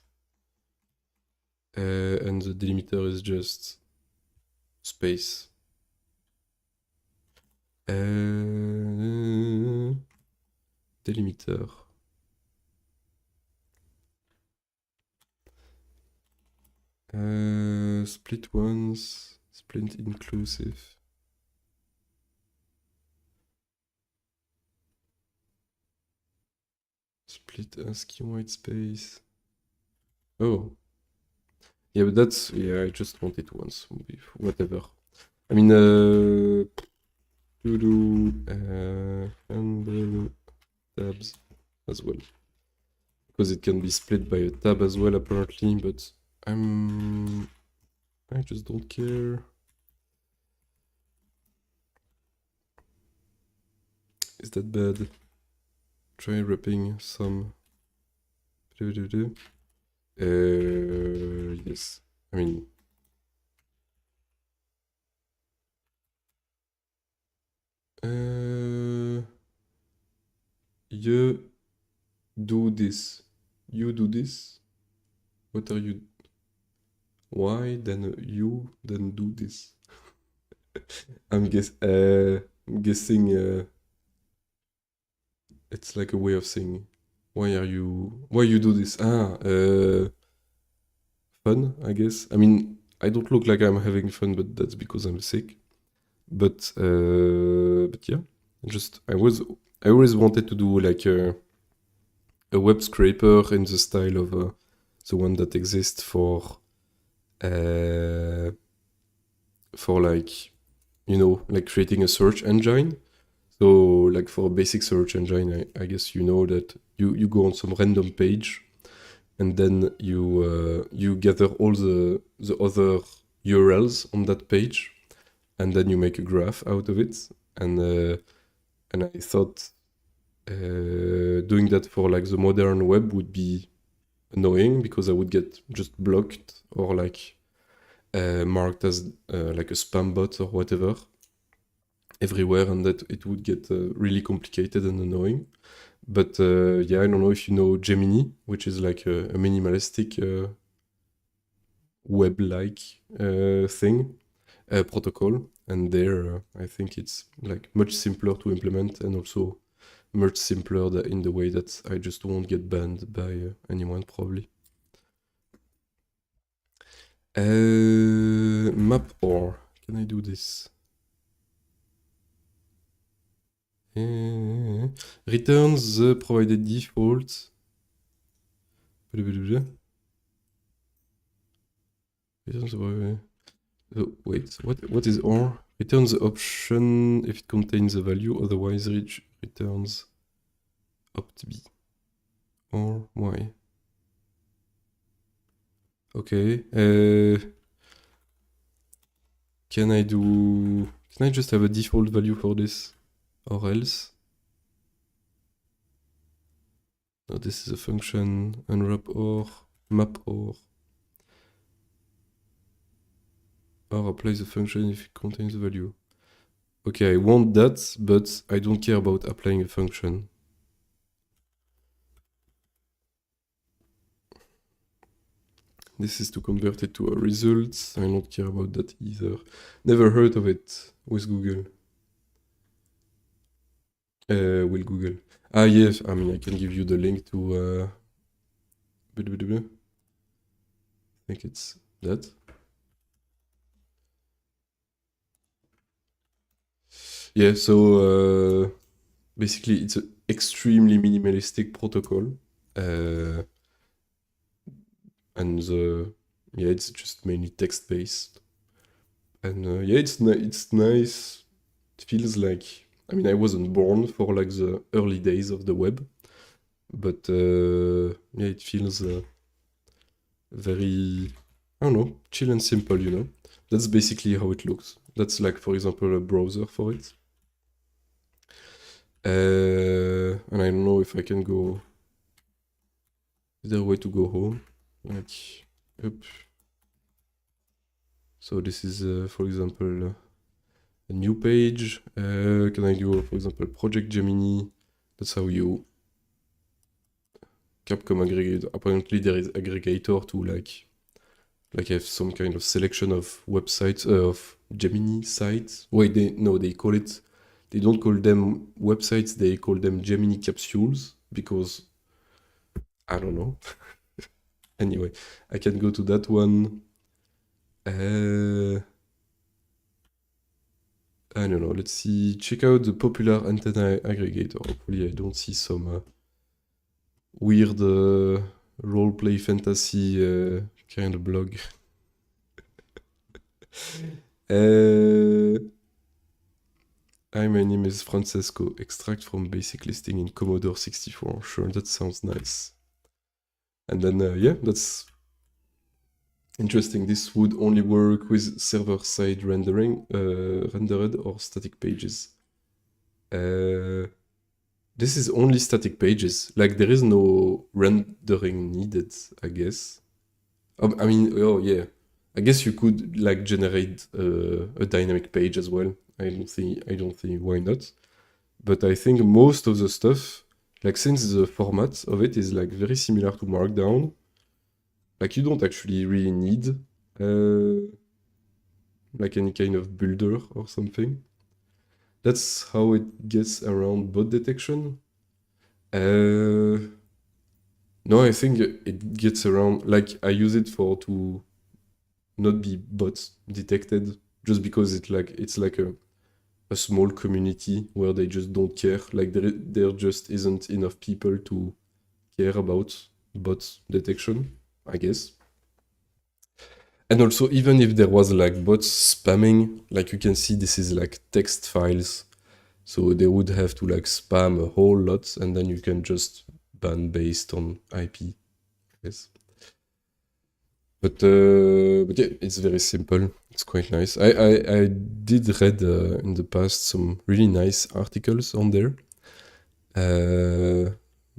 and the delimiter is just space. Delimiter. Split once, split inclusive. Split ASCII white space. Oh. Yeah, but that's, yeah, I just want it once, whatever. I mean, to do handle tabs as well. Because it can be split by a tab as well, apparently, but I just don't care. Is that bad? Try wrapping some. Yes. I mean. You do this. You do this. What are you? why then you then do this? I'm guessing it's like a way of saying why you do this? Fun, I guess. I mean, I don't look like I'm having fun, but that's because I'm sick. But yeah, just I always wanted to do like a web scraper in the style of the one that exists uh, for like like creating a search engine. So like for a basic search engine, I guess you know that you go on some random page and then you gather all the other URLs on that page and then you make a graph out of it. And I thought doing that for like the modern web would be annoying because I would get just blocked or like marked as like a spam bot or whatever everywhere, and that it would get really complicated and annoying. But yeah, I don't know if you know Gemini, which is like a minimalistic web-like thing, protocol. And there, I think it's like much simpler to implement and also much simpler in the way that I just won't get banned by anyone probably. Map or can I do this? Returns the provided default. Returns the wait, what is or? Returns the option if it contains a value, otherwise returns opt B. Or why? Okay. Can I just have a default value for this? Or else? No, this is a function, unwrap or, map or apply the function if it contains a value. Okay, I want that, but I don't care about applying a function. This is to convert it to a result. I don't care about that either. Never heard of it with Google. Will Google. Ah, yes, I mean, I can give you the link to... I think it's that. Yeah, so basically it's an extremely minimalistic protocol. And yeah, it's just mainly text-based. And yeah, it's nice. It feels like, I mean, I wasn't born for like the early days of the web, but yeah, it feels very, I don't know, chill and simple, you know? That's basically how it looks. That's like, for example, a browser for it. And I don't know if I can go... Is there a way to go home? Like, up. So this is, for example, a new page. Can I do, for example, Project Gemini? That's how you... Capcom aggregator. Apparently there is aggregator to like have some kind of selection of websites, of Gemini sites. Wait, they call it... They don't call them websites, they call them Gemini capsules, because... I don't know. Anyway, I can go to that one. I don't know, let's see. Check out the popular antenna aggregator. Hopefully I don't see some weird roleplay fantasy kind of blog. Hi, my name is Francesco. Extract from basic listing in Commodore 64. Sure, that sounds nice. And then, yeah, that's interesting. This would only work with server-side rendering, rendered or static pages. This is only static pages. Like, there is no rendering needed, I guess. I mean, oh yeah. I guess you could like generate a dynamic page as well. I don't think why not. But I think most of the stuff, like since the format of it is like very similar to Markdown, like you don't actually really need Uh, like any kind of builder or something. That's how it gets around bot detection. Uh, no, I think it gets around, like I use it for to not be bots detected just because it's like a small community where they just don't care. Like there just isn't enough people to care about bot detection, I guess. And also, even if there was like bots spamming, like you can see this is like text files. So they would have to like spam a whole lot and then you can just ban based on IP. Yes. But yeah, it's very simple. It's quite nice. I did read in the past some really nice articles on there.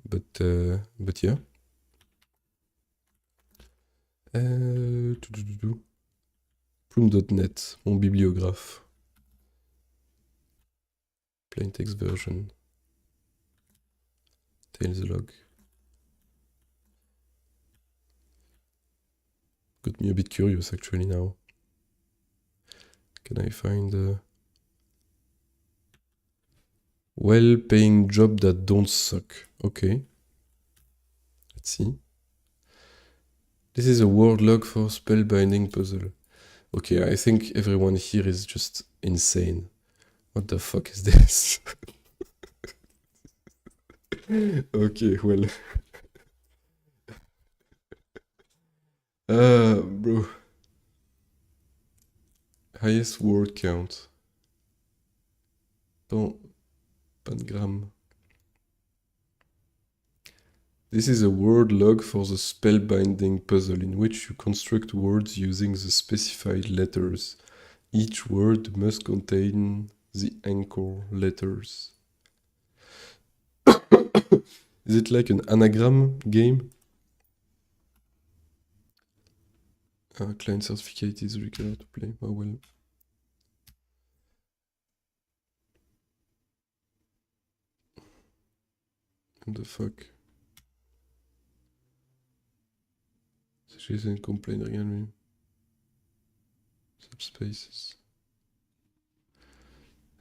But yeah. Plume.net, mon bibliographe. Plain text version. Tails log. Got me a bit curious actually now. Can I find a well-paying job that don't suck? Okay. Let's see. This is a word log for spellbinding puzzle. Okay, I think everyone here is just insane. What the fuck is this? Okay, well. Bro. Highest word count. Dans Pangram. This is a word log for the spellbinding puzzle in which you construct words using the specified letters. Each word must contain the anchor letters. Is it like an anagram game? Client certificate is required to play. Oh well. What the fuck? Suggestion complain rien lui. Subspaces.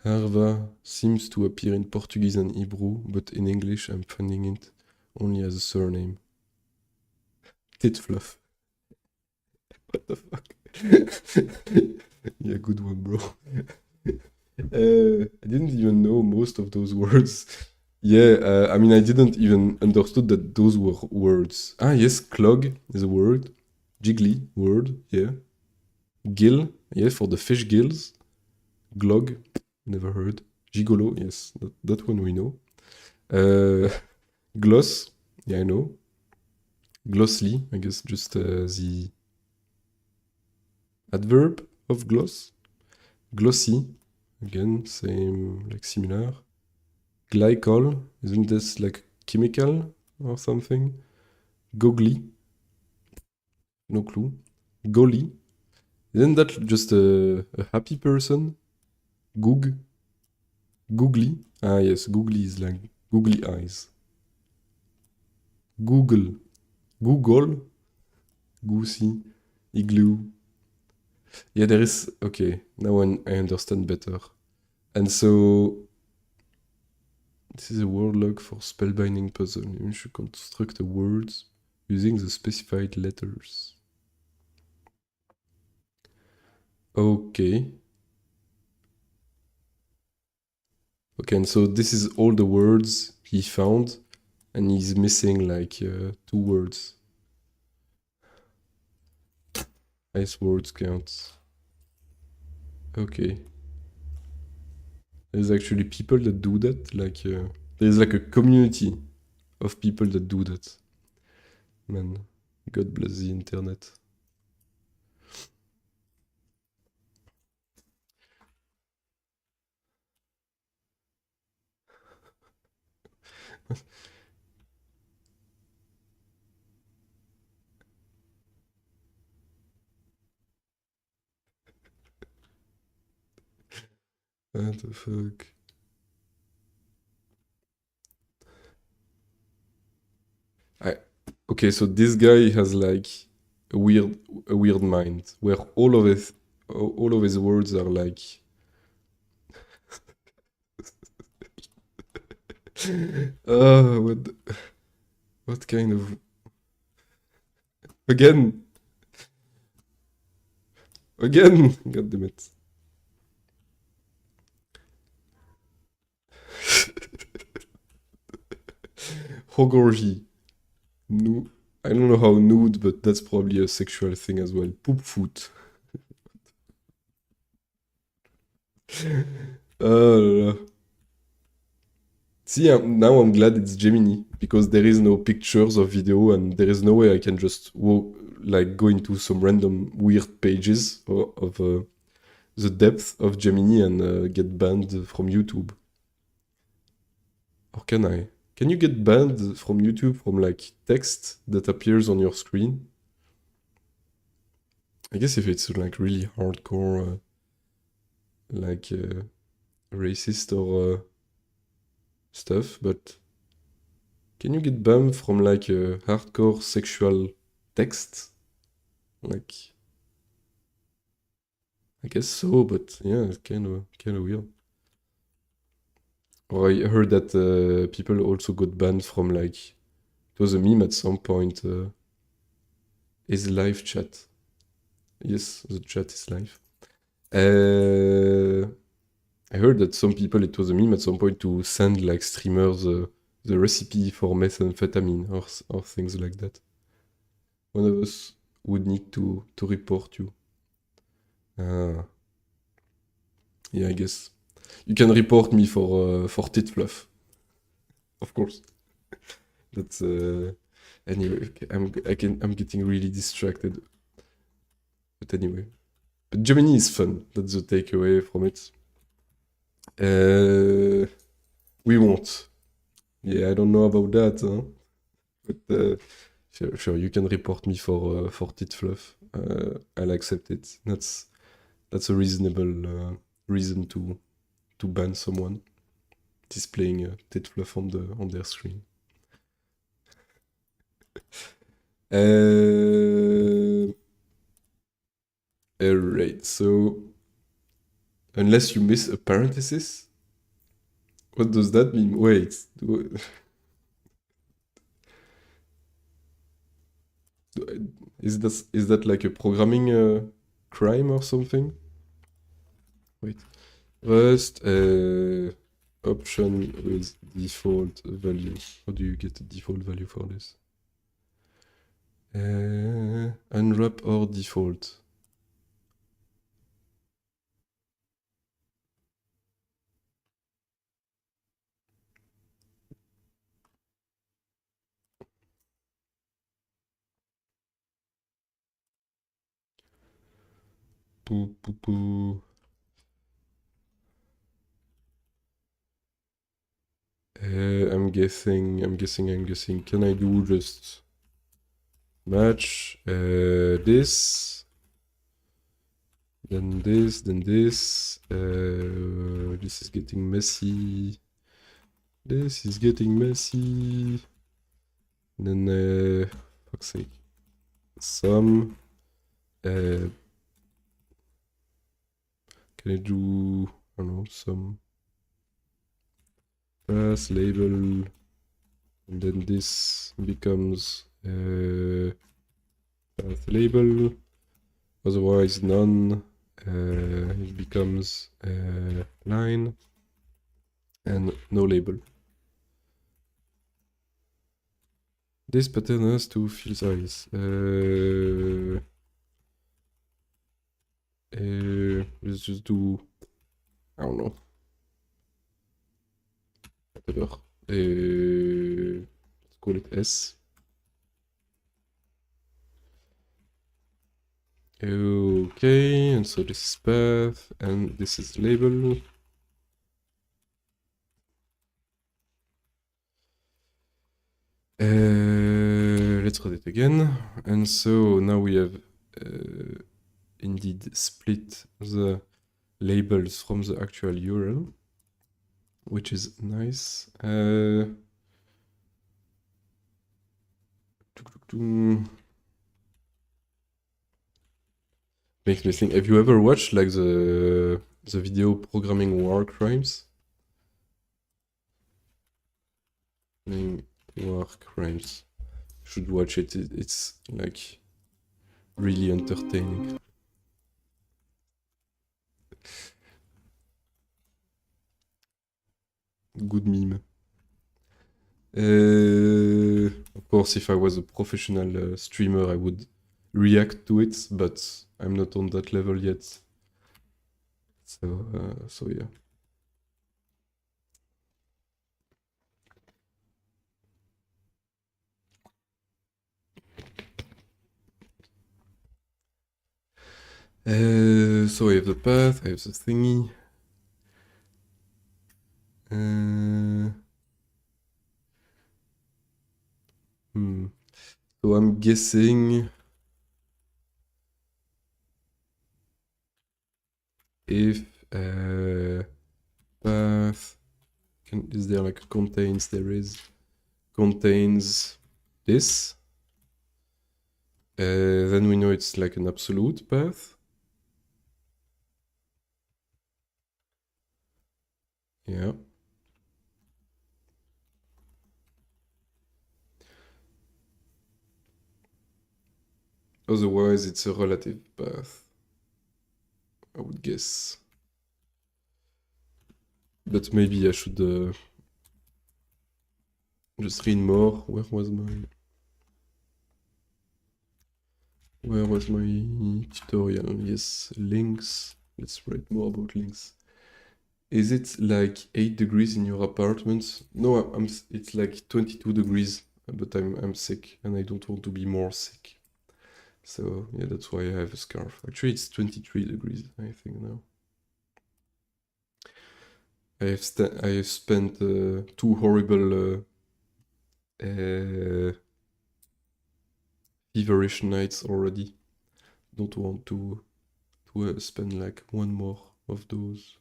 Harva seems to appear in Portuguese and Hebrew, but in English I'm finding it only as a surname. Tit fluff. What the fuck? Yeah, good one, bro. I didn't even know most of those words. Yeah, I mean, I didn't even understood that those were words. Ah, yes, clog is a word. Jiggly, word, yeah. Gill, yeah, for the fish gills. Glog, never heard. Gigolo, yes, that one we know. Gloss, yeah, I know. Glossly, I guess just the adverb of gloss. Glossy, again, same, like similar. Glycol, isn't this like chemical or something? Googly, no clue. Golly, isn't that just a happy person? Goog, googly. Ah yes, googly is like googly eyes. Google, Google, goosey, igloo. Yeah, there is. Okay, now I understand better. And so this is a word log for spellbinding puzzle. You should construct the words using the specified letters. Okay. Okay, and so this is all the words he found, and he's missing like 2 words. Nice words count. Okay. There's actually people that do that. Like there's like a community of people that do that. Man, God bless the internet. What the fuck? I Okay, so this guy has like a weird a weird mind where all of his words are like what what kind of again again god damn it. Hogorgy. Nu I don't know how nude, but that's probably a sexual thing as well. Poop foot. là, là. See, now I'm glad it's Gemini because there is no pictures or video, and there is no way I can just go into some random weird pages of the depth of Gemini and get banned from YouTube. Or can I? Can you get banned from YouTube from like text that appears on your screen? I guess if it's like really hardcore, like racist or stuff, but can you get banned from like hardcore sexual text? Like, I guess so, but yeah, it's kind of weird. Or I heard that people also got banned from like it was a meme at some point. Is live chat? Yes, the chat is live. I heard that some people it was a meme at some point to send like streamers the recipe for methamphetamine or things like that. One of us would need to report you. Ah, yeah, I guess you can report me for tit fluff, of course. That's anyway. Okay, I'm getting really distracted. But anyway, but Gemini is fun. That's the takeaway from it. We won't. Yeah, I don't know about that, huh? But sure, you can report me for tit fluff. I'll accept it. That's a reasonable reason to ban someone displaying tit fluff on their screen. Alright, so unless you miss a parenthesis, what does that mean? Wait, is that like a programming crime or something? Wait, first option with default value. How do you get a default value for this? Unwrap or default. Poo, poo, poo. I'm guessing. Can I do just match this, then this, then this? This is getting messy. This is getting messy. Then, fuck's sake, some. Can I do, I don't know, some pass label, and then this becomes path label, otherwise none. It becomes line and no label. This pattern has to fill size. Let's just do, I don't know, whatever. Let's call it S. Okay, and so this is path, and this is label. Let's read it again. And so now we have indeed split the labels from the actual URL, which is nice. Makes me think. Have you ever watched like the video Programming War Crimes? War Crimes. You should watch it. It's like really entertaining. Good meme. Of course, if I was a professional streamer, I would react to it, but I'm not on that level yet. So yeah. So I have the path, I have the thingy. So I'm guessing if path is there like contains, there is contains this, then we know it's like an absolute path. Yeah. Otherwise, it's a relative path, I would guess. But maybe I should just read more. Where was my tutorial? Yes, links. Let's write more about links. Is it like 8 degrees in your apartment? No, it's like 22 degrees, but I'm sick and I don't want to be more sick. So yeah, that's why I have a scarf. Actually, it's 23 degrees, I think now. I have spent 2 horrible feverish nights already. Don't want to spend like one more of those.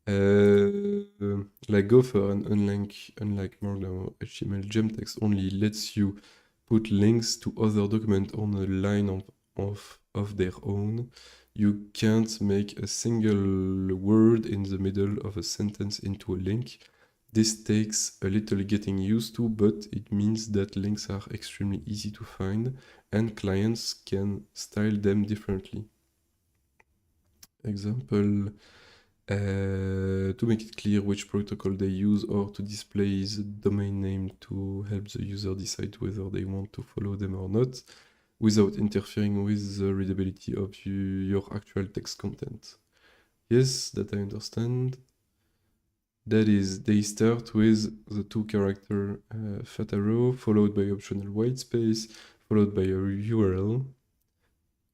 Like Gopher and unlike Markdown, HTML gem text only lets you put links to other documents on a line of their own. You can't make a single word in the middle of a sentence into a link. This takes a little getting used to, but it means that links are extremely easy to find and clients can style them differently. Example, to make it clear which protocol they use or to display the domain name to help the user decide whether they want to follow them or not without interfering with the readability of your actual text content. Yes, that I understand. That is, they start with the 2-character fat arrow, followed by optional white space, followed by a URL.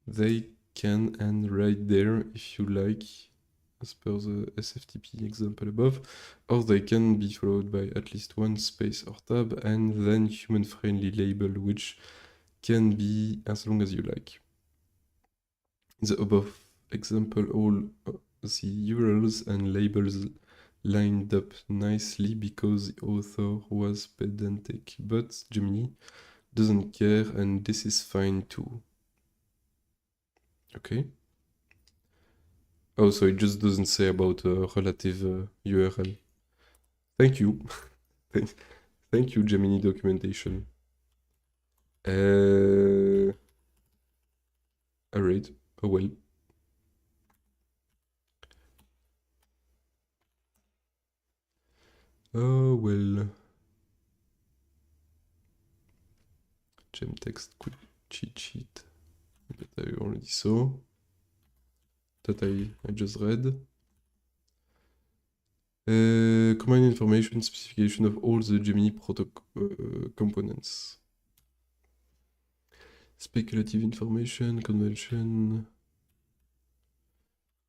They can end right there if you like, as per the SFTP example above, or they can be followed by at least one space or tab, and then human-friendly label, which can be as long as you like. In the above example, all the URLs and labels lined up nicely because the author was pedantic, but Gemini doesn't care, and this is fine too. Okay. Oh, so it just doesn't say about a relative URL. Thank you. Thank you, Gemini documentation. Alright. Oh well. Oh well. Gem text quick cheat sheet that I already saw. That I just read. Combine information specification of all the Gemini components. Speculative information, convention.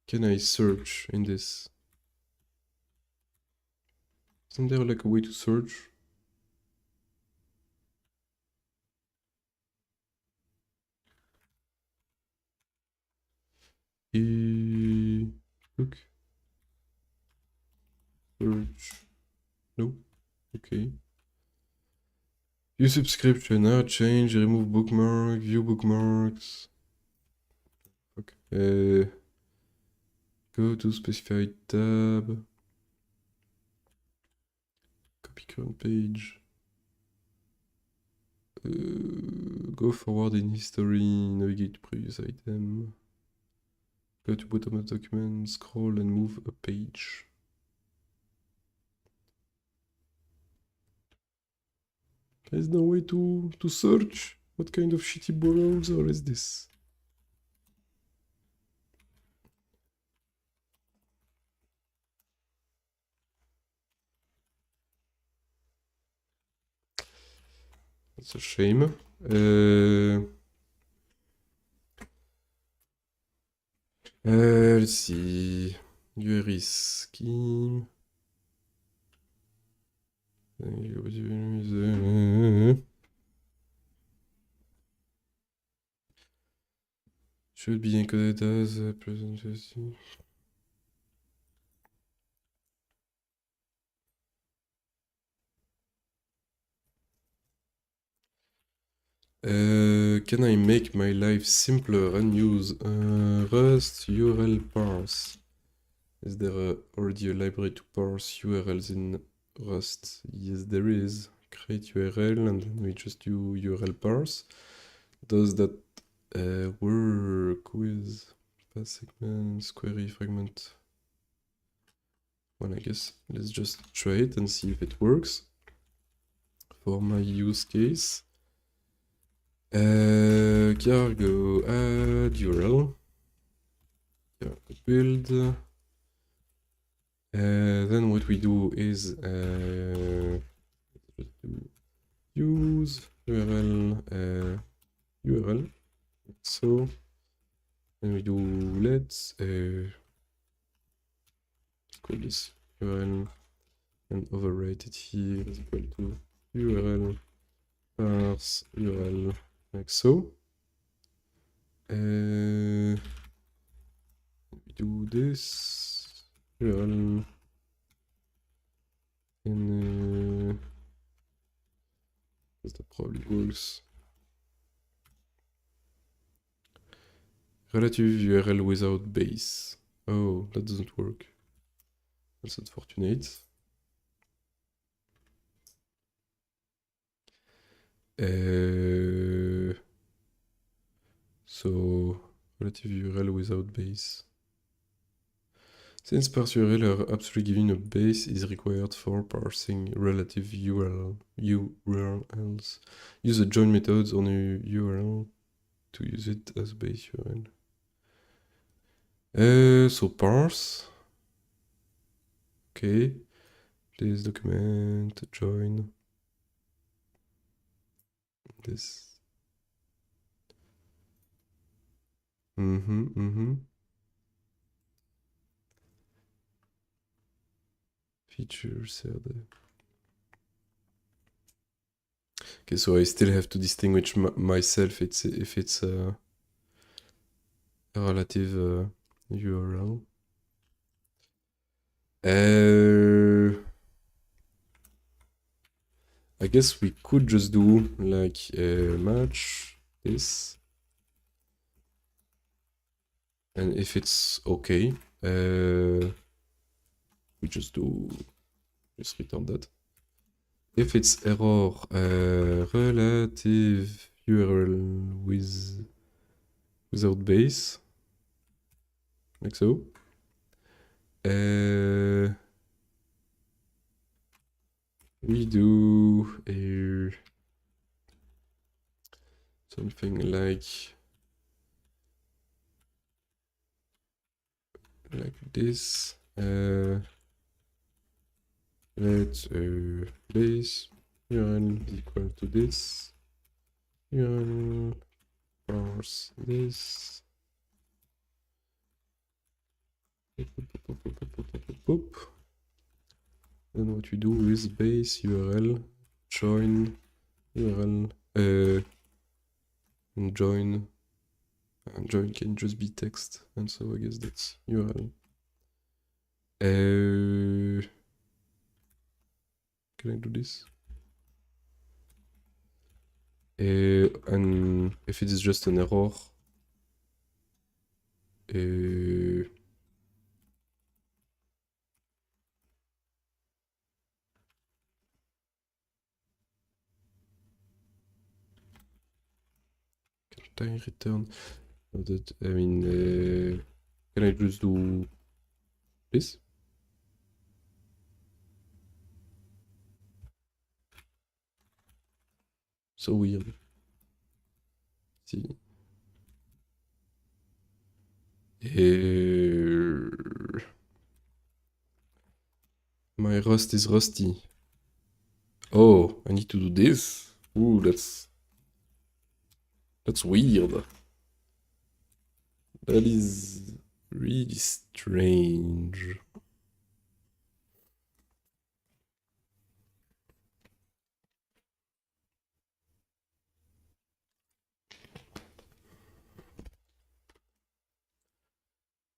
Can I search in this? Isn't there like a way to search? Look. Search. No. Okay. View subscription, change, remove bookmark, view bookmarks. Go to specified tab. Copy current page. Go forward in history. Navigate to previous item. Go to bottom of document. Scroll and move a page. There's no way to search? What kind of shitty browser is this? That's a shame. Let's see. URI scheme. Should be encoded as a presentation. Can I make my life simpler and use Rust URL parse? Is there already a library to parse URLs in Rust? Yes, there is. Create URL and then we just do URL parse. Does that work with path segments, query fragment? Well, I guess let's just try it and see if it works for my use case. Cargo add URL. Cargo build. Then what we do is use URL URL. So then we do let's call this URL and overwrite it here is equal to URL parse URL like so. We do this URL and that probably works. Relative URL without base. Oh, that doesn't work. That's unfortunate. So, relative URL without base. Since parse URL are absolutely given a base is required for parsing relative URLs. Use the join methods on a URL to use it as base URL. So parse. Okay. This document join. This. Features. Okay, so I still have to distinguish myself if it's a relative URL. I guess we could just do like match this. And if it's okay, we just return that. If it's error relative URL without base, like so. We do something like this. Let base URL is equal to this. URL parse this. Then what we do is base URL join URL and join can just be text, and so I guess that's URL. Can I do this? And if it is just an error, Can I return? I mean, can I just do this? So weird. See. My Rust is rusty. Oh, I need to do this? Ooh, that's weird. That is really strange.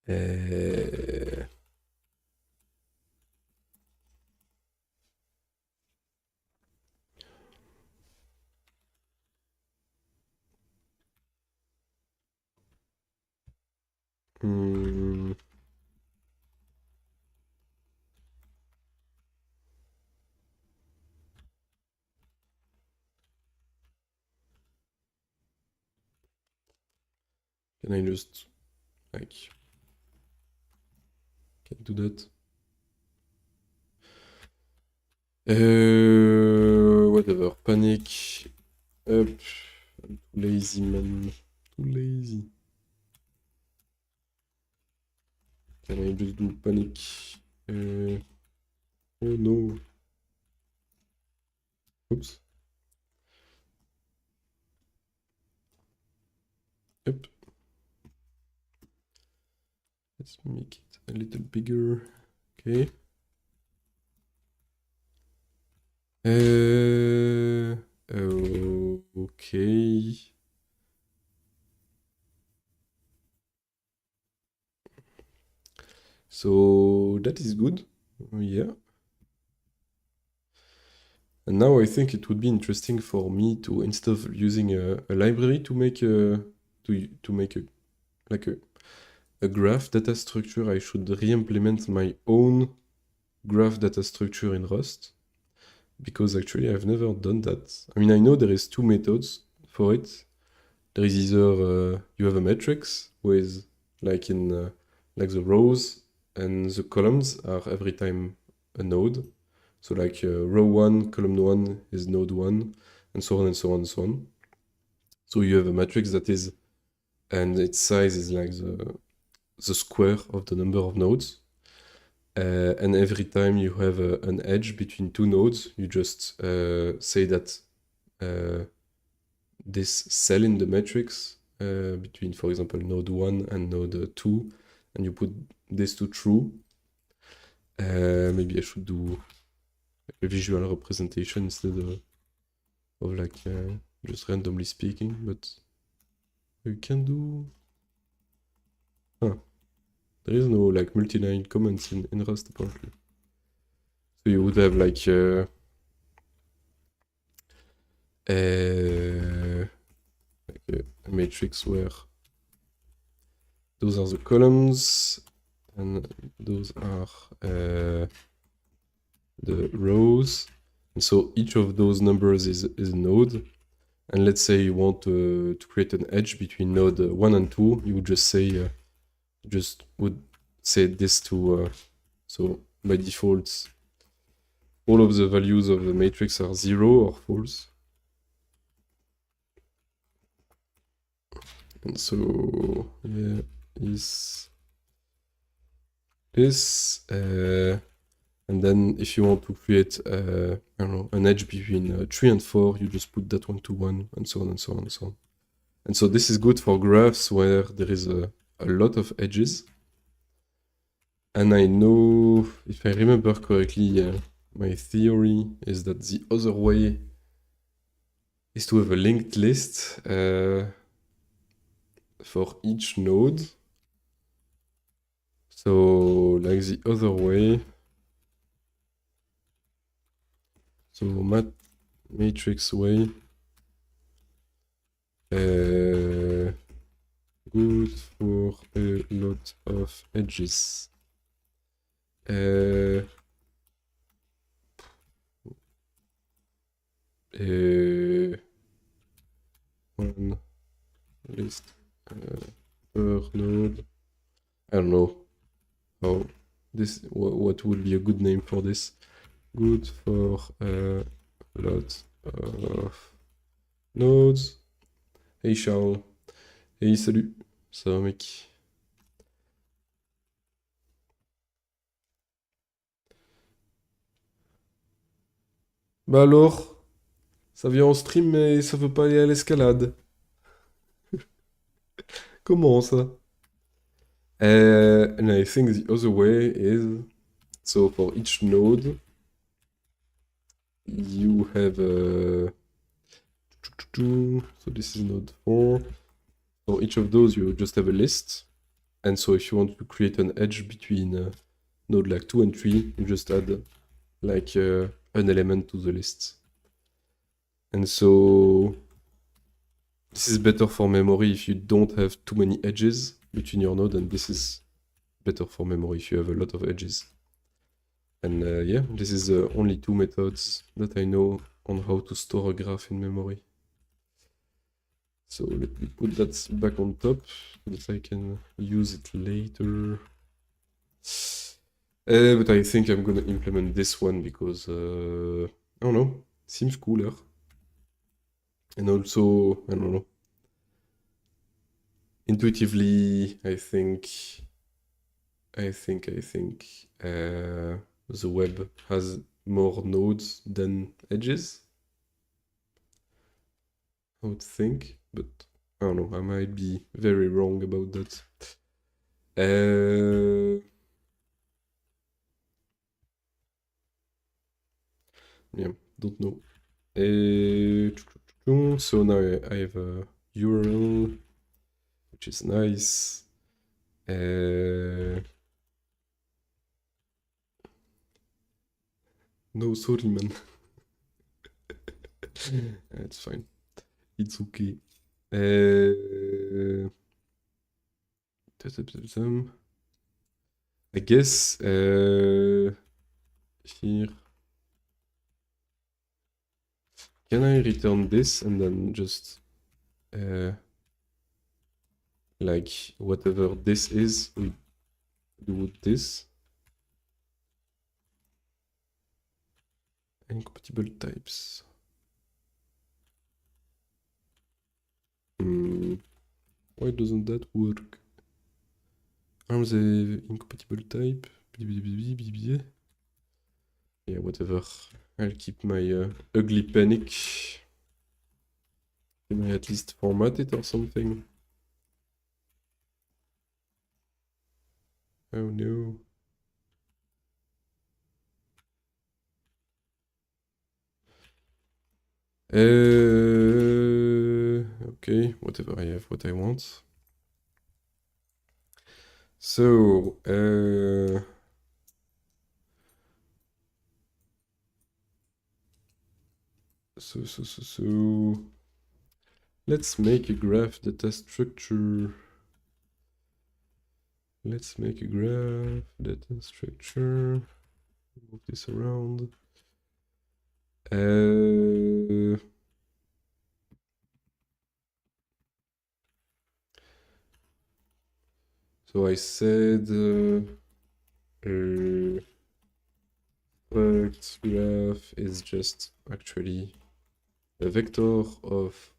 Uh, hmm, can I just like can I do that? Whatever. Panic. Up. I'm too lazy, man. Too lazy. Can I just do panic? Oh no. Oops. Yep. Let's make it a little bigger. Okay. Okay. So that is good. Yeah. And now I think it would be interesting for me to, instead of using a library to make to make a like a graph data structure, I should re-implement my own graph data structure in Rust. Because actually I've never done that. I mean, I know there is two methods for it. There is either you have a matrix with like in like the rows and the columns are every time a node. So like row 1, column 1 is node 1, and so on and so on and so on. So you have a matrix that is, and its size is like the square of the number of nodes. And every time you have an edge between two nodes, you just say that this cell in the matrix between, for example, node 1 and node 2, and you put this to true. Maybe I should do a visual representation instead of like just randomly speaking, but you can do... Huh. There is no like multi-line comments in Rust apparently. So you would have like a matrix where those are the columns and those are the rows. And so each of those numbers is a node. And let's say you want to create an edge between node 1 and 2, you would just say, would say this to, so by default, all of the values of the matrix are 0 or false. And so, yeah, is this, and then if you want to create, I don't know, an edge between 3 and 4, you just put that one to 1, and so on and so on and so on. And so this is good for graphs where there is a lot of edges. And I know, if I remember correctly, my theory is that the other way is to have a linked list for each node. So like the other way, so matrix way, good for a lot of edges. Uh, one list per node. I don't know how this. What would be a good name for this? Good for a lot of nodes. Hey Charles. Hey, salut. Ça va, mec? Bah alors, ça vient en stream, mais ça veut pas aller à l'escalade. Comment ça? And I think the other way is, so for each node, you have so this is node 4. For each of those, you just have a list. And so if you want to create an edge between node like 2 and 3, you just add like an element to the list. And so this is better for memory if you don't have too many edges between your node, and this is better for memory if you have a lot of edges. And yeah, this is the only two methods that I know on how to store a graph in memory. So let me put that back on top so that I can use it later. But I think I'm gonna implement this one because, I don't know, seems cooler. And also, I don't know, intuitively, I think the web has more nodes than edges. I would think, but I don't know, I might be very wrong about that. Yeah, don't know. So now I have a URL, which is nice. No, sorry, man. It's fine. It's okay. I guess here. Can I return this and then just like whatever this is, we do this? Incompatible types. Why doesn't that work? Are the incompatible type? Yeah, whatever. I'll keep my ugly panic. Can I at least format it or something? Oh no. Okay, whatever, I have what I want. So, let's make a graph data structure. Let's make a graph data structure. Move this around. So I said product graph is just actually a vector of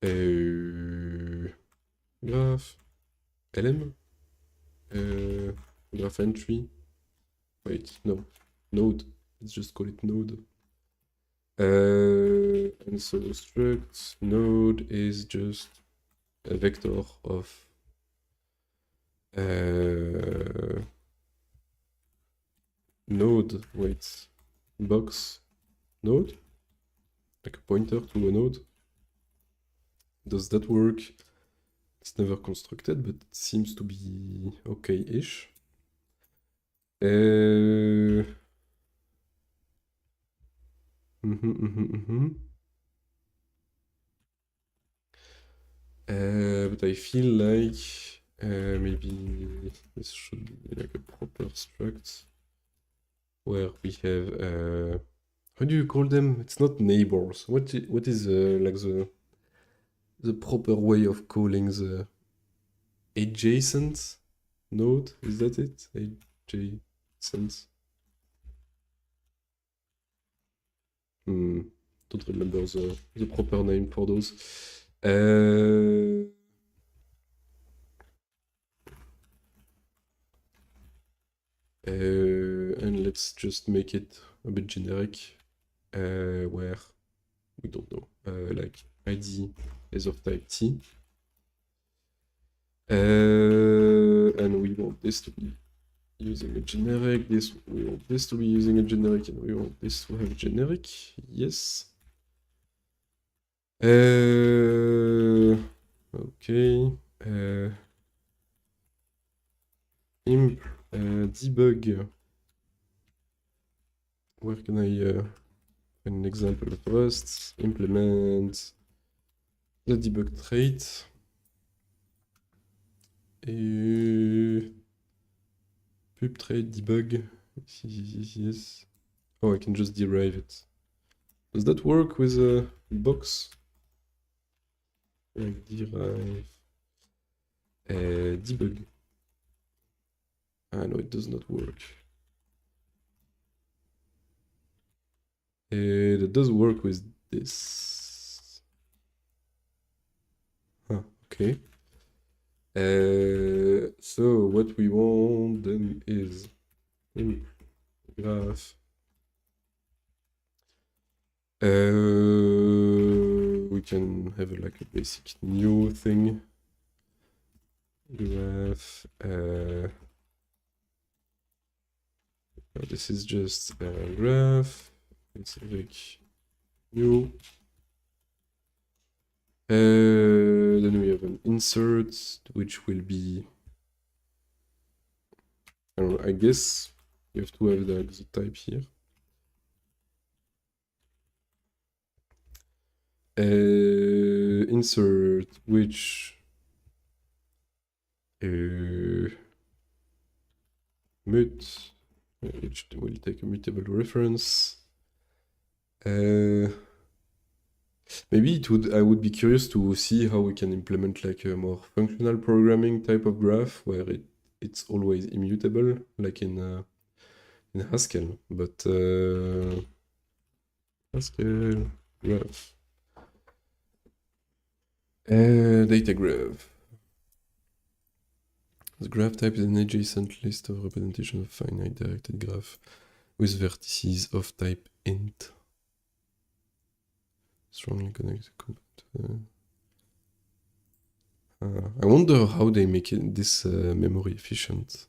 a graph lm graph entry. Wait, no, node. Let's just call it node. And so struct node is just a vector of node, wait, box node, like a pointer to a node. Does that work? It's never constructed, but it seems to be okay-ish. but I feel like maybe this should be like a proper struct where we have how do you call them? It's not neighbors. What is like the proper way of calling the adjacent node? Is that it? Adjacent. Don't remember the proper name for those. And let's just make it a bit generic, where we don't know, like ID is of type T. And we want this to be using a generic, we want this to be using a generic, and we want this to have generic, yes. Okay. Imp debug. Where can I find an example of Rust? Implement the debug trait. Pub trait debug. Yes. Oh, I can just derive it. Does that work with a box? Like derive debug. Ah no, it does not work. It does work with this. Huh, okay. So what we want then is in graph. We can have like a basic new thing. Graph. This is just a graph. It's like new. Then we have an insert, which will be, I don't know, I guess you have to have the type here. Insert, which mut, which will take a mutable reference. Maybe I would be curious to see how we can implement like a more functional programming type of graph where it's always immutable, like in Haskell. But Haskell graph, data graph. The graph type is an adjacent list of representation of finite directed graph with vertices of type int. Strongly connected component. I wonder how they make this memory efficient.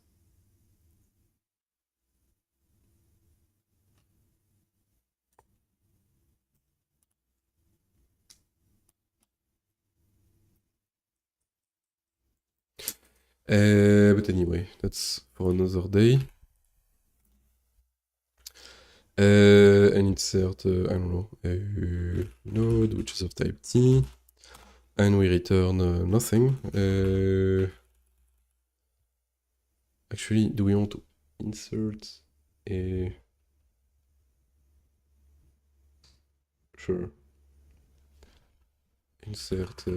But anyway, that's for another day. And insert, I don't know, node which is of type T, and we return nothing. Actually, do we want to insert a... Sure. Insert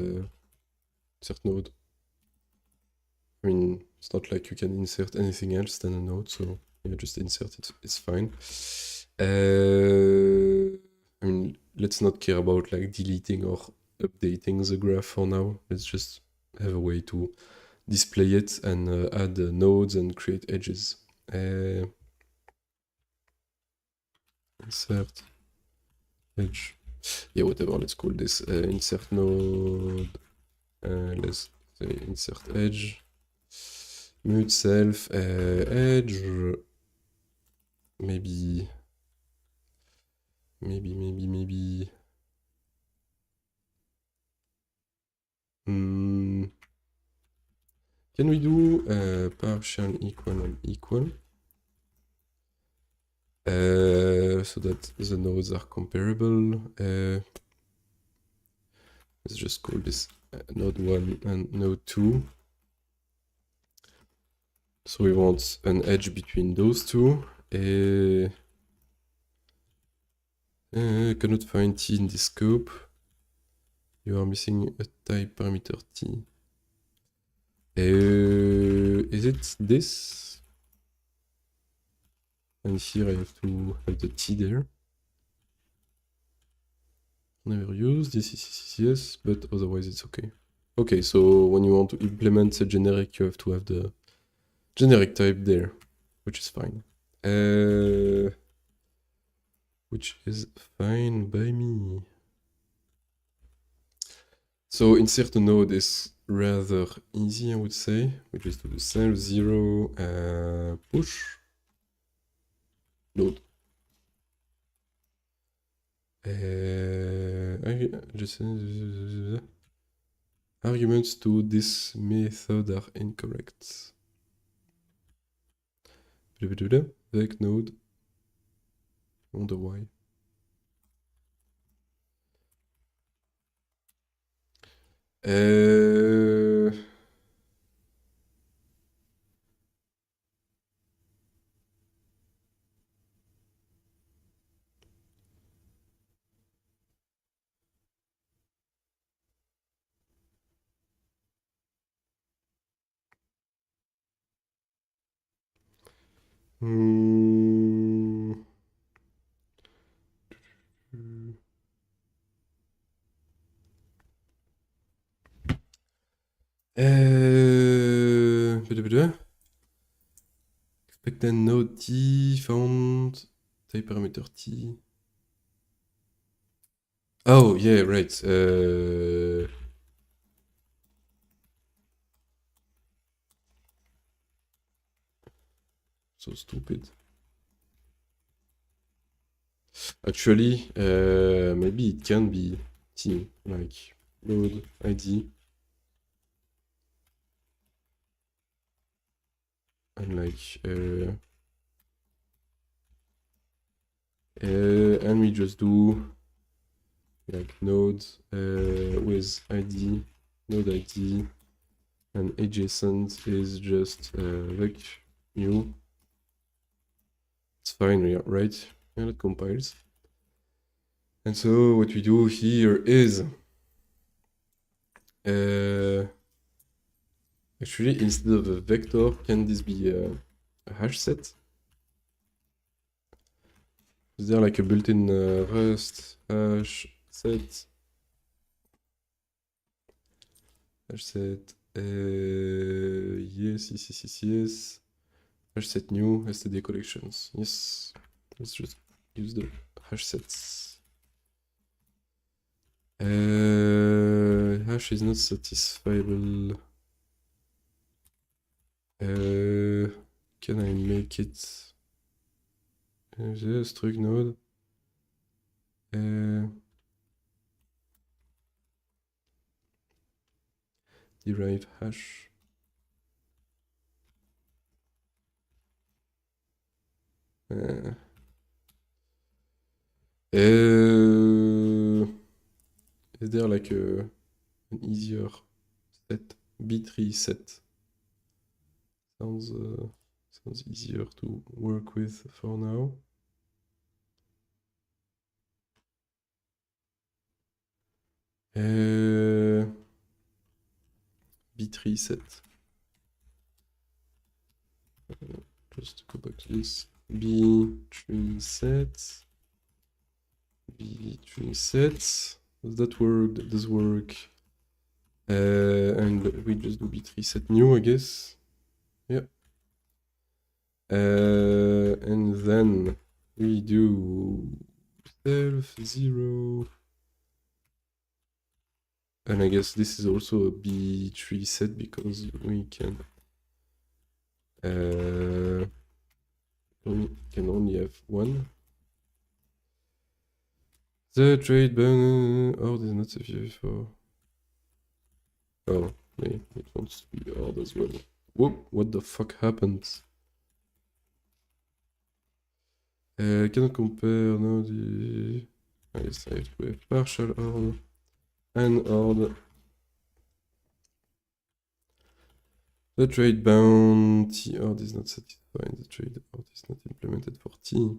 node. I mean, it's not like you can insert anything else than a node, so yeah, just insert it, it's fine. I mean, let's not care about like deleting or updating the graph for now. Let's just have a way to display it and add nodes and create edges. Insert edge. Yeah, whatever, let's call this insert node. Let's say insert edge. Mute self edge. Maybe. Can we do partial equal and equal? So that the nodes are comparable. Let's just call this node 1 and node 2. So we want an edge between those two. Cannot find t in this scope. You are missing a type parameter t. Is it this? And here I have to have the t there. Never used this is yes, but otherwise it's okay. Okay, so when you want to implement a generic, you have to have the generic type there, which is fine. Which is fine by me. So insert a node is rather easy, I would say. We just do the self 0 push node. Arguments to this method are incorrect. Vec node. Wonder why. Hmm. Expected node t found type parameter t. Oh yeah, right. So stupid. Actually, maybe it can be t, like node id, and like and we just do like node with id, node id, and adjacent is just vec new. It's fine, right? And it compiles. And so what we do here is actually instead of a vector, can this be a hash set? Is there like a built-in Rust hash set? Hash set. Yes, yes, yes, yes, yes. Hash set new std collections. Yes. Let's just use the hash sets. Hash is not satisfiable. Can I make it? Struct node. Derive hash. Is there like an easier set? B3 set. Sounds easier to work with for now. B3 set. Just go back to this. B3 set. B3 set. Does that work? That does work. And we just do B3 set new, I guess. Yeah. And then we do self 0. And I guess this is also a B3 set because we can only have one. The trade ban odd is not sufficient for. Oh, wait, it wants to be odd as well. Whoop, what the fuck happened? Cannot compare, no, I guess I have to have partial odd and odd. The trade bounty order is not satisfied. The trade order is not implemented for T.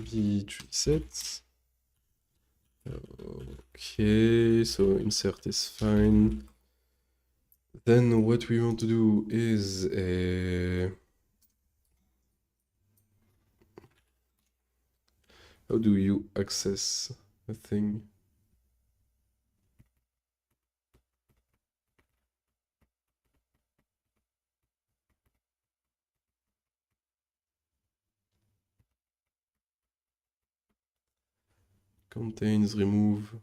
B3 sets. Okay, so insert is fine. Then what we want to do is how do you access a thing? Contains remove.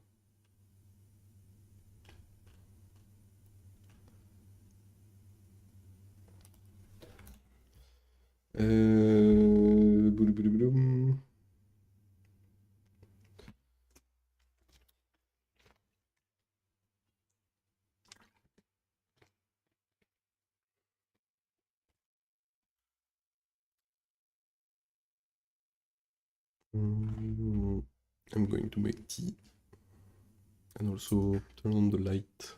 Boom. I'm going to make tea and also turn on the light.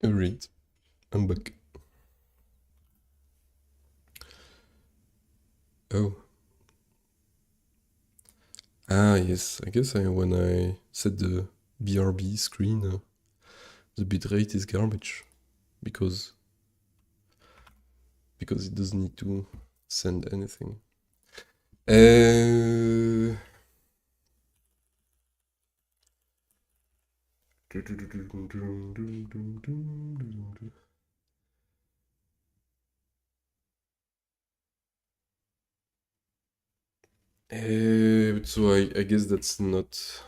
Alright, I'm back. Oh. Ah, yes, I guess when I set the BRB screen, the bitrate is garbage. Because because it doesn't need to send anything. Uh, so I guess that's not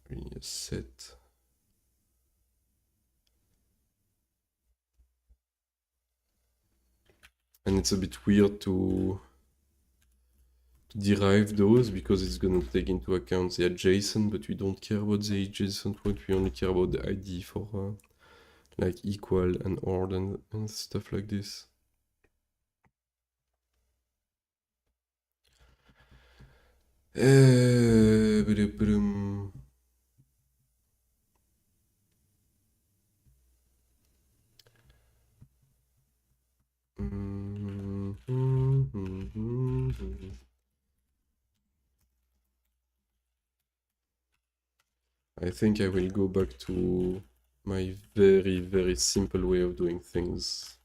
really a set. And it's a bit weird to derive those because it's gonna take into account the adjacent, but we don't care about the adjacent one, we only care about the ID for like equal and odd and stuff like this. Ba-dum. I think I will go back to my very, very simple way of doing things.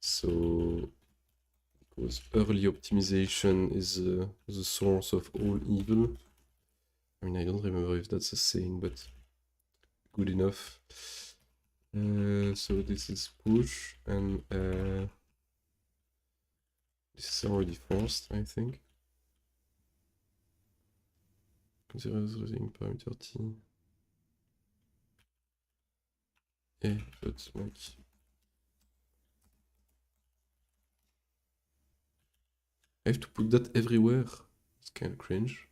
So, because early optimization is the source of all evil. I mean, I don't remember if that's a saying, but good enough. So this is push, and this is already forced, I think. Consider using parameter t. Yeah, but like I have to put that everywhere. It's kind of cringe.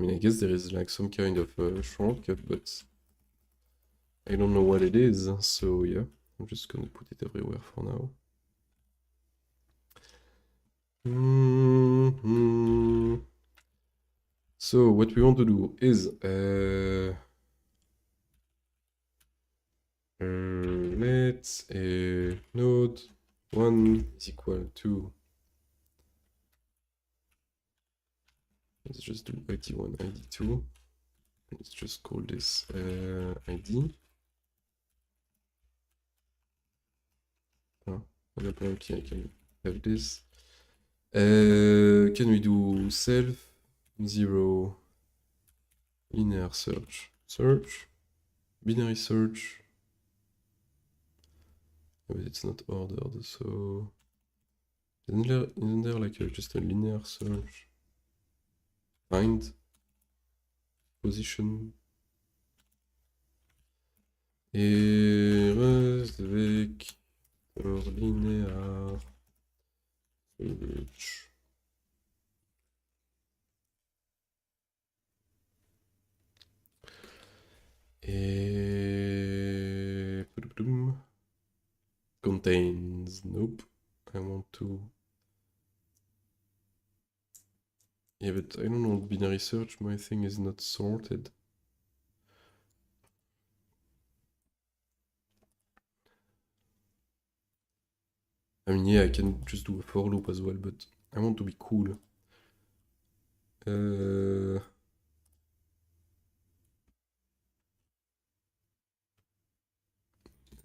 I mean, I guess there is like some kind of shortcut, but I don't know what it is. So yeah, I'm just gonna put it everywhere for now. So what we want to do is let a node 1 is equal to, let's just do id1, id2. Let's just call this id. And apparently I can have this. Can we do self 0 linear search, binary search? But it's not ordered, so isn't there like just a linear search? Find position et reste avec linear search. Et contains, nope. I want to. Yeah, but I don't know, binary search, my thing is not sorted. I mean, yeah, I can just do a for loop as well, but I want to be cool.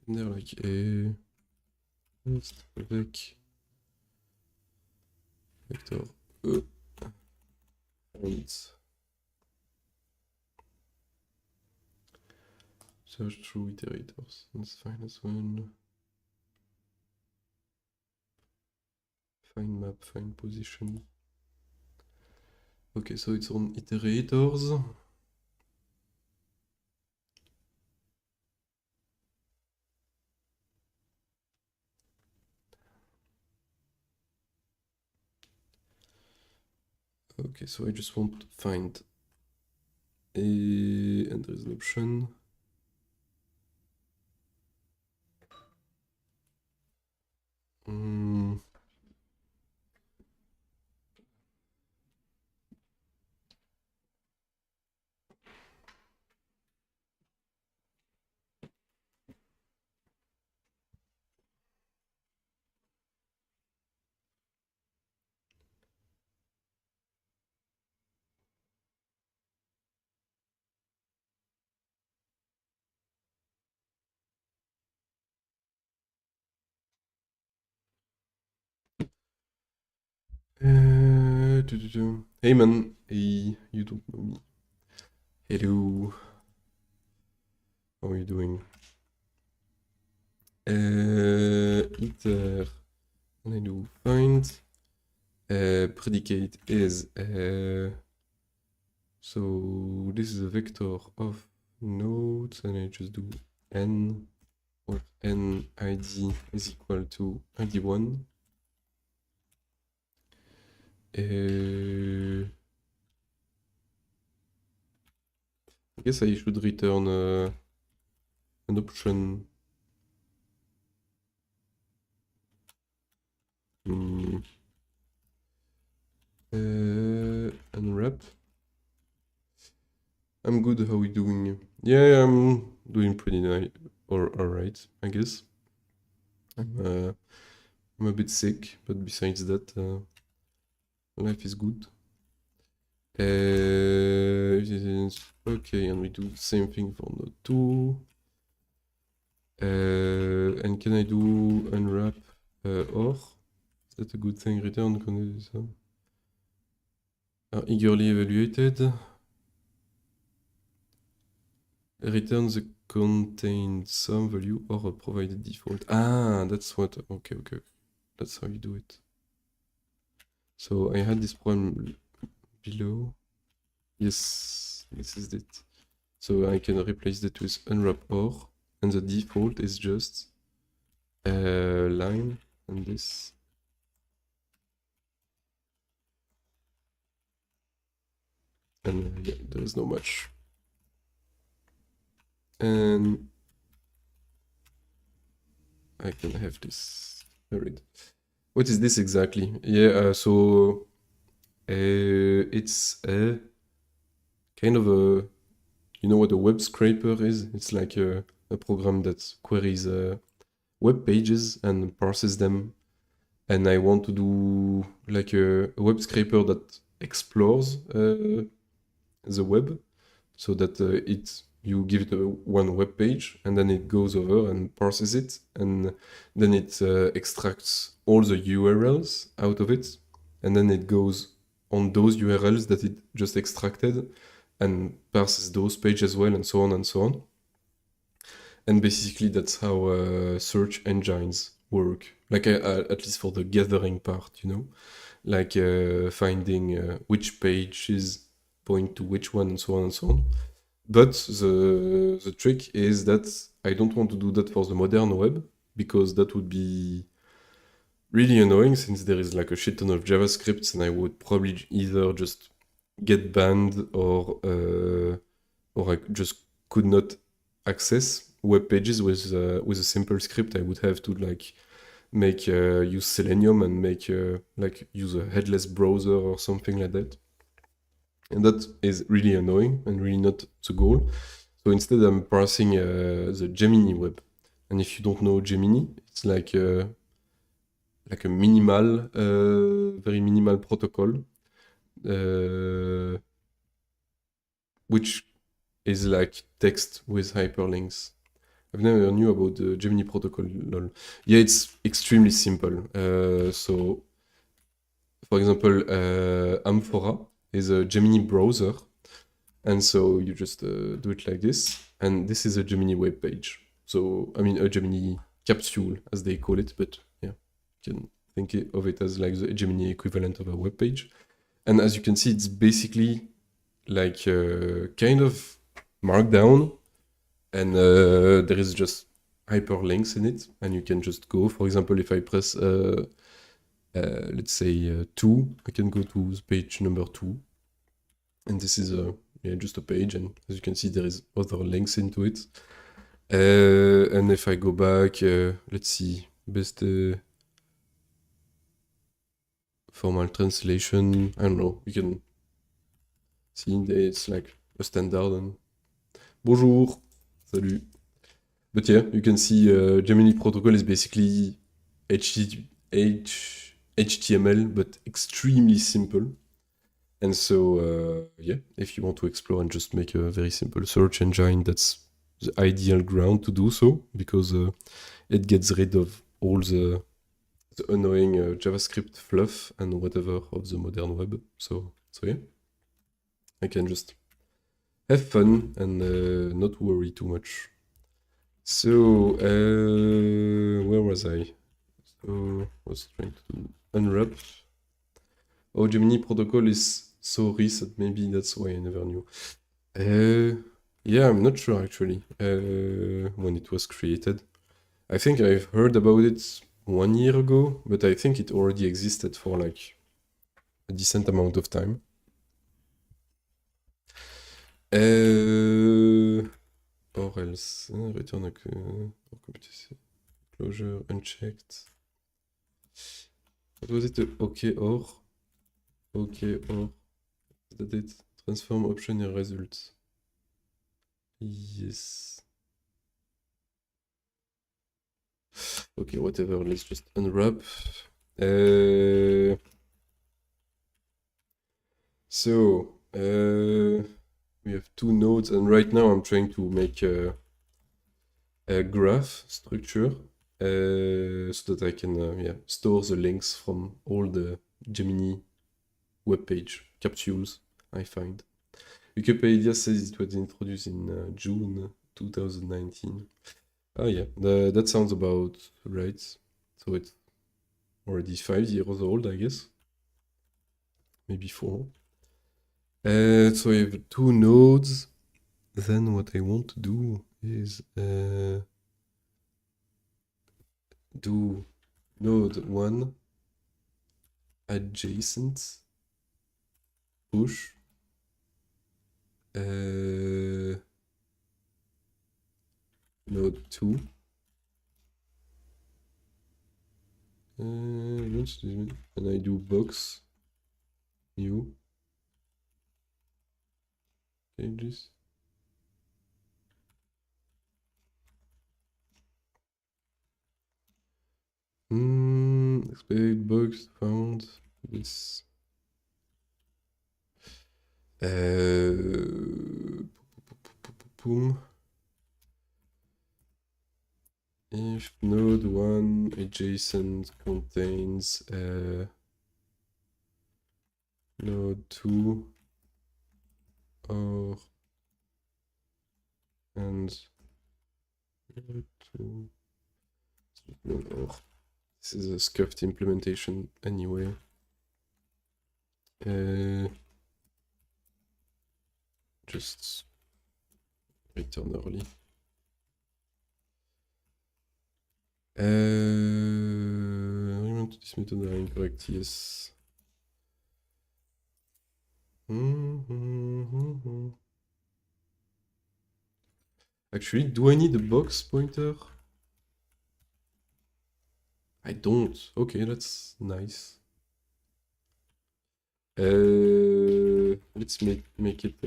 They're like a avec vector E and search through iterators. That's fine as well. Find map, find position. Okay, so it's on iterators. Okay, so I just want to find a, and there is an option. Hey man, hey, you don't know me. Hello, how are you doing? Iter, and I do find. Predicate is, so this is a vector of nodes, and I just do n, or n id is equal to id1. I guess I should return an option. Unwrap. I'm good. How we doing? Yeah, I'm doing pretty nice, or alright, I guess. I'm a bit sick, but besides that, life is good. Okay, and we do the same thing for node 2. And can I do unwrap or? Is that a good thing? Return, can I do so? Eagerly evaluated. Return the contained sum value or a provided default. Ah, that's what. Okay. That's how you do it. So I had this problem below. Yes, this is it. So I can replace that with unwrap or, and the default is just line and this. And yeah, there is not much. And I can have this. Alright. What is this exactly? Yeah, so it's a kind of a, you know what a web scraper is? It's like a program that queries web pages and parses them. And I want to do like a web scraper that explores the web, so that you give it one web page, and then it goes over and parses it, and then it extracts all the URLs out of it, and then it goes on those URLs that it just extracted and parses those pages as well, and so on and so on. And basically that's how search engines work, like at least for the gathering part, you know, like finding which pages point to which one, and so on and so on. But the trick is that I don't want to do that for the modern web, because that would be really annoying, since there is like a shit ton of JavaScripts, and I would probably either just get banned or I just could not access web pages with a simple script. I would have to like make use Selenium and make like use a headless browser or something like that. And that is really annoying and really not the goal. So instead I'm parsing the Gemini web. And if you don't know Gemini, it's like a minimal, very minimal protocol, which is like text with hyperlinks. I've never knew about the Gemini protocol, lol. Yeah, it's extremely simple. So, for example, Amphora is a Gemini browser, and so you just do it like this, and this is a Gemini web page. So, I mean, a Gemini capsule, as they call it, but yeah, you can think of it as like the Gemini equivalent of a web page. And as you can see, it's basically like kind of Markdown, and there is just hyperlinks in it, and you can just go. For example, if I press, let's say 2, I can go to page number 2, and this is just a page, and as you can see, there is other links into it. And if I go back, let's see, best formal translation, I don't know, you can see it's like a standard. And bonjour, salut. But yeah, you can see Gemini protocol is basically HTML, but extremely simple. And so, yeah, if you want to explore and just make a very simple search engine, that's the ideal ground to do so, because it gets rid of all the the annoying JavaScript fluff and whatever of the modern web. So yeah, I can just have fun and not worry too much. So, where was I? So, I was trying to unwrap. Oh, Gemini protocol is so recent, maybe that's why I never knew. Yeah, I'm not sure actually when it was created. I think I've heard about it 1 year ago, but I think it already existed for like a decent amount of time. Or else, return a closure unchecked. What was it? OK or that it transform option in result. Yes. Okay, whatever. Let's just unwrap. So we have two nodes, and right now I'm trying to make a graph structure so that I can store the links from all the Gemini webpage capsules I find. Wikipedia says it was introduced in June 2019. Ah, yeah, that sounds about right. So it's already 5 years old, I guess. Maybe 4. So I have two nodes. Then what I want to do is do node 1 adjacent push node 2 and I do box new pages. Expect box found this. Boom. If node 1 adjacent contains node 2 or and node 2 or this is a scuffed implementation anyway. Just return early. Argument to this method are incorrect, yes. Actually, do I need a box pointer? I don't. Okay, that's nice. Let's make it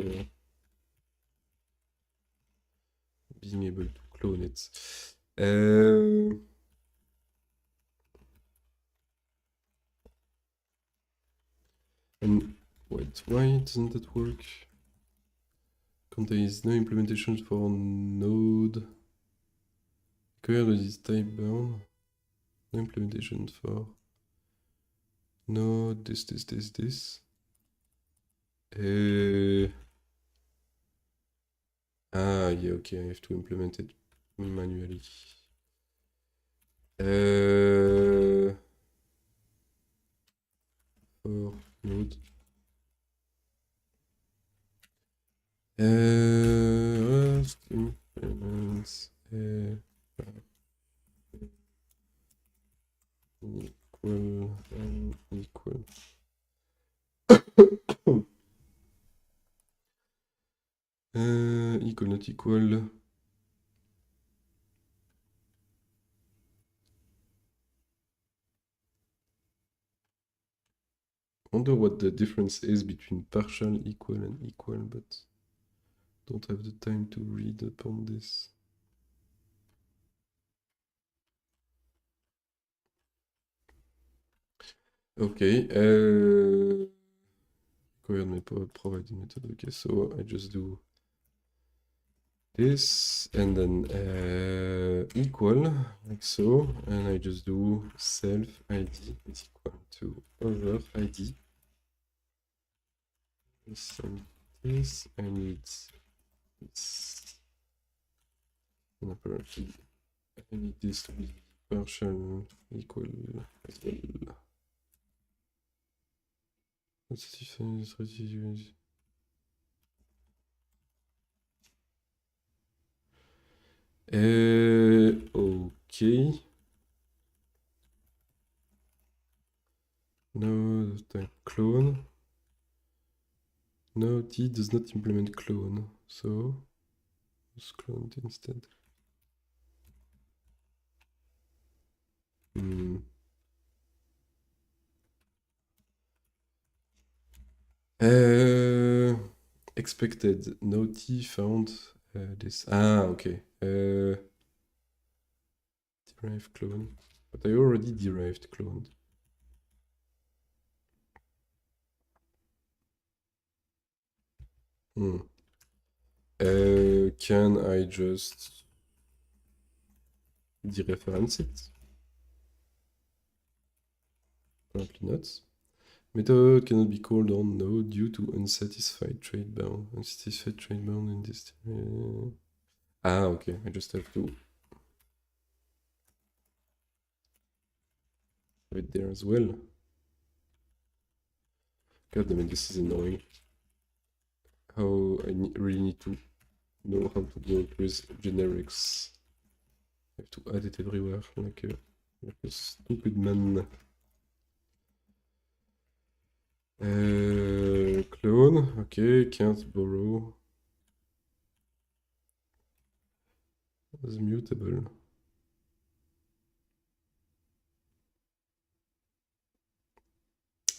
being able to clone it. And wait, why doesn't that work? Contains no implementation for node. Query this type bound. No implementation for node, this. Yeah, okay, I have to implement it manually. For node. Implements equal and equal. Equal, not equal. I wonder what the difference is between partial, equal, and equal, but don't have the time to read up on this. Okay. Required may provide method. Okay, so I just do this, and then equal, like so, and I just do self ID is equal to other ID. And this, I need this, and apparently I need this to be partial equal as well. Okay. No type clone. No, T does not implement clone, so use cloned instead. Expected. No T found this. Ah, okay. Derived clone. But I already derived cloned. Can I just dereference it? Apparently not. Method cannot be called on no due to unsatisfied trade bound. Unsatisfied trade bound in this. Ah, okay. I just have to have it there as well. God damn it, this is annoying. How I really need to know how to work with generics. I have to add it everywhere like a stupid man. Clone, okay, can't borrow. Is mutable.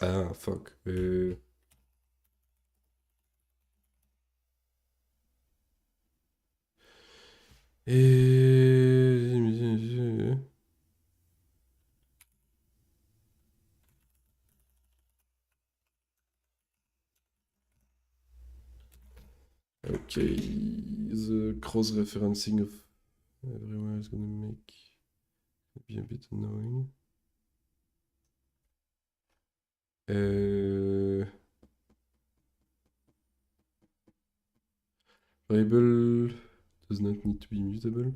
Ah, fuck. Okay, the cross-referencing of everywhere is gonna make it be a bit annoying. Variable does not need to be mutable.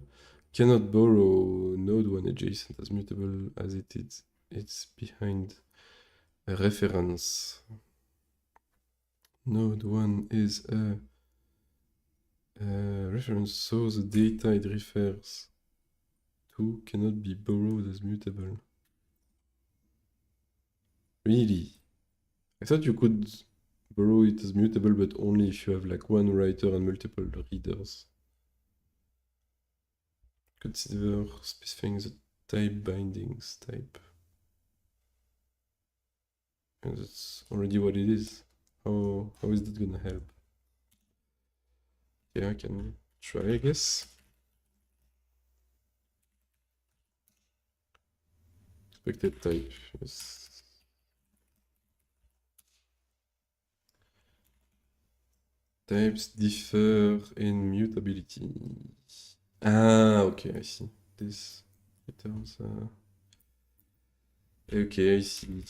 Cannot borrow node 1 adjacent as mutable as it is. It's behind a reference. Node 1 is a reference, so the data it refers to cannot be borrowed as mutable. Really? I thought you could borrow it as mutable, but only if you have like one writer and multiple readers. Consider specifying the type bindings type. And that's already what it is. How is that gonna help? Yeah, I can try, I guess. Expected type, yes. Types differ in mutability. Ah, okay, I see. This returns. Okay, I see.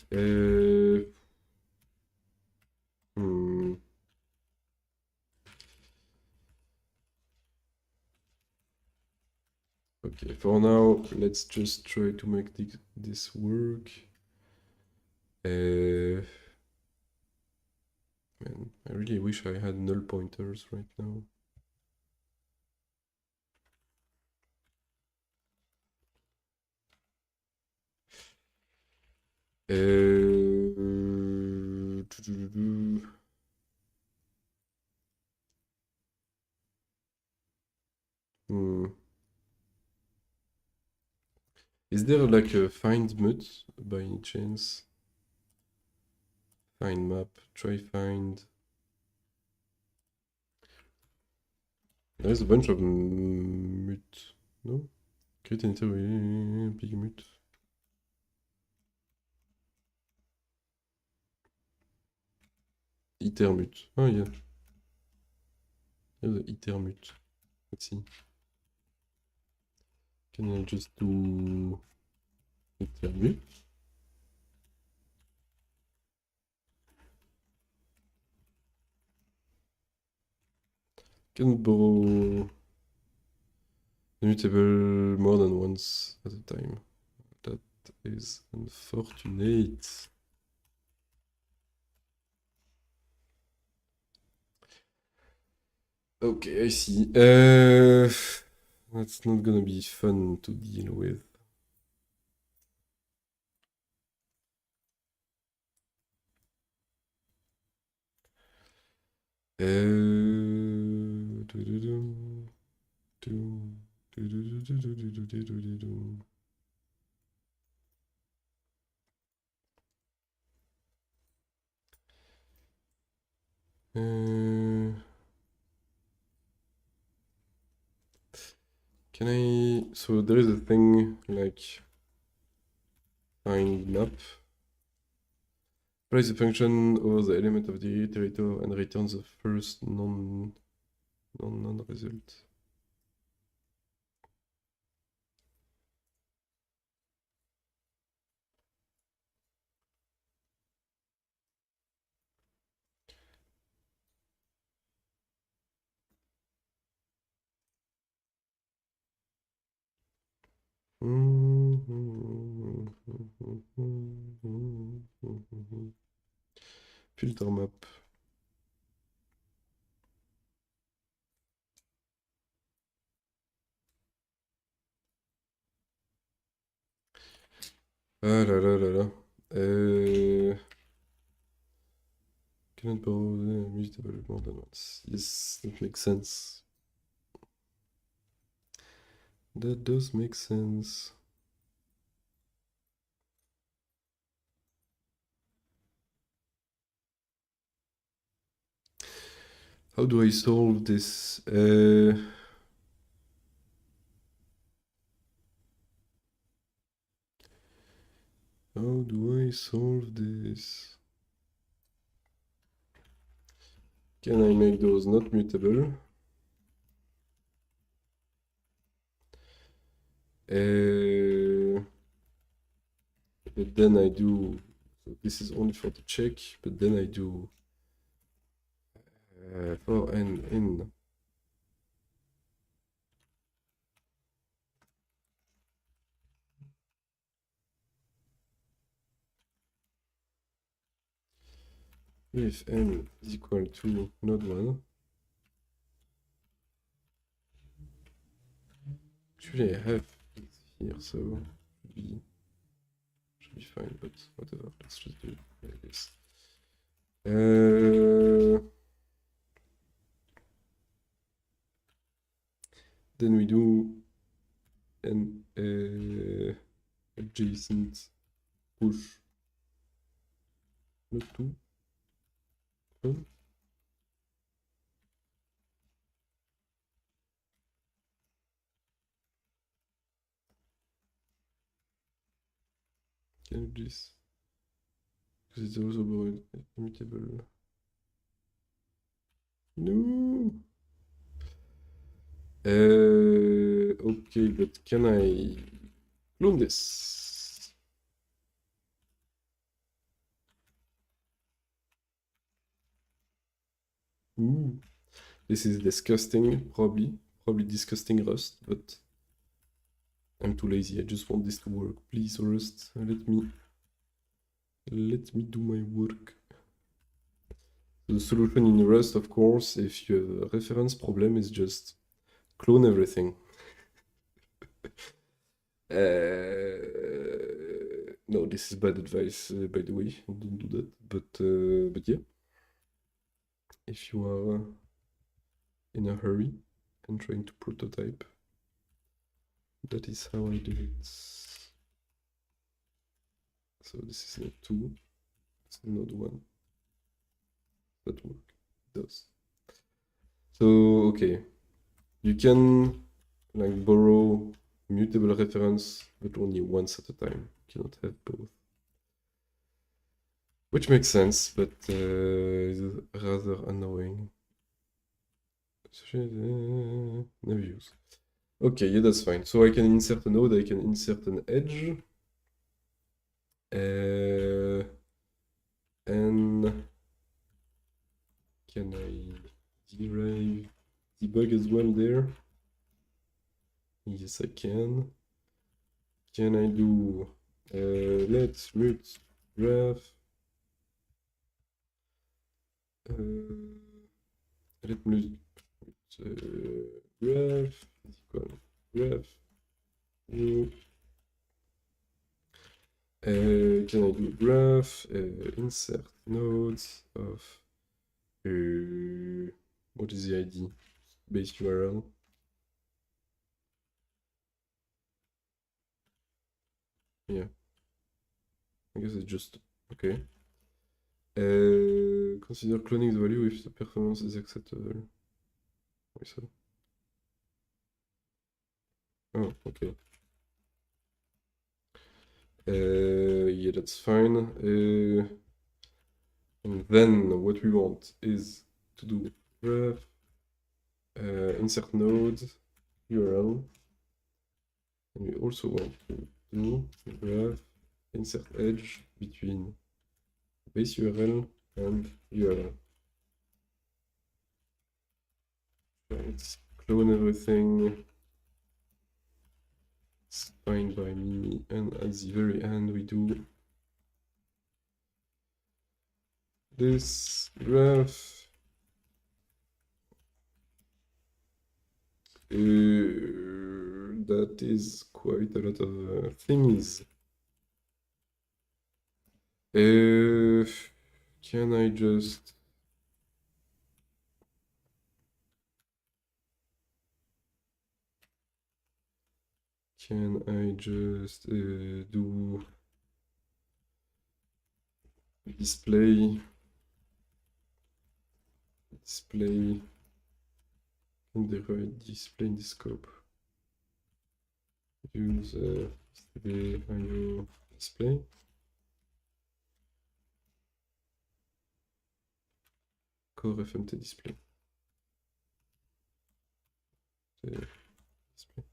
Okay, for now, let's just try to make this work. Man, I really wish I had null pointers right now. Is there like a find mut by any chance? Find map, try find. There's a bunch of mut, no? Create an interview, big mut. Iter mut. Oh yeah. There's the iter mut. Let's see. Can I just do it here? Can borrow mutable more than once at a time. That is unfortunate. Okay, I see. That's not gonna be fun to deal with. Can I... So there is a thing like find map. Place the function over the element of the iterator and returns the first non-result. Filter map. Ah là là là là. Cannot borrow the mutable more than once. Yes, that makes sense. That does make sense. How do I solve this? How do I solve this? Can I make those not mutable? But then I do, so this is only for the check, but then I do for n in. If n is equal to node 1. Actually, I have it here, so should be fine, but whatever, let's just do it like this. Then we do an adjacent push, not two. Can I do this? Because it's also borrowed immutable. No. Okay, but can I clone this? Ooh. This is disgusting, probably disgusting Rust, but I'm too lazy. I just want this to work. Please, Rust, let me do my work. The solution in Rust, of course, if you have a reference problem, is just clone everything. No, this is bad advice, by the way. Don't do that. But yeah, if you are in a hurry and trying to prototype, that is how I do it. So this is node 2. It's node 1. That work. It does. So okay, you can like borrow mutable reference, but only once at a time. You cannot have both. Which makes sense, but is rather annoying. Never use. Okay, yeah, that's fine. So I can insert a node, I can insert an edge. And can I derive debug as well there? Yes, I can. Can I do let's root graph? Let me graph is equal graph new. Can I do graph insert nodes of what is the ID? Base URL. Yeah, I guess it's just okay. Consider cloning the value if the performance is acceptable. Why so? Oh, okay. Yeah, that's fine. And then what we want is to do graph insert node URL, and we also want to do graph insert edge between base URL and URL. Let's clone everything. It's fine by me, and at the very end we do this graph. That is quite a lot of things. Can I just do display in the right display in the scope? Use the IO display. Core FMT display. Display.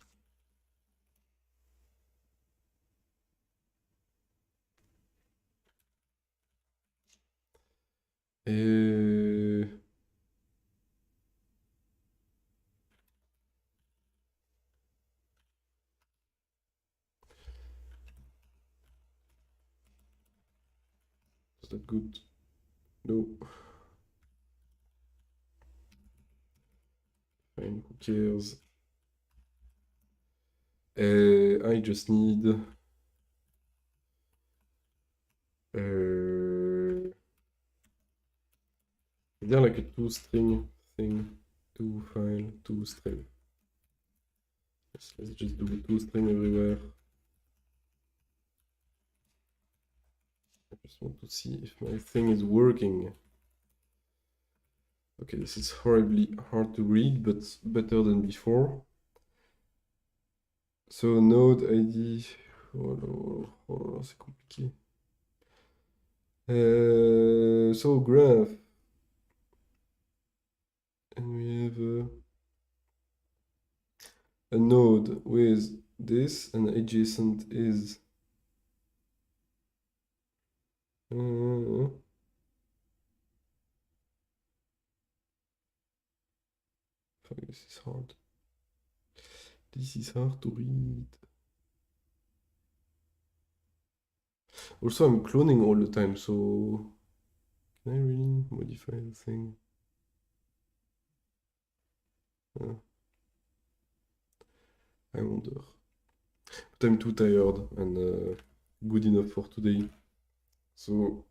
Is that good? No. Fine, who cares? I just need is there like a two-string thing? Two file, two string. Let's just do two string everywhere. I just want to see if my thing is working. Okay, this is horribly hard to read, but better than before. So node ID. Oh, c'est compliqué. So graph. And we have a node with this, and adjacent is fuck, this is hard. This is hard to read. Also, I'm cloning all the time, so can I really modify the thing? I wonder. But I'm too tired and good enough for today. So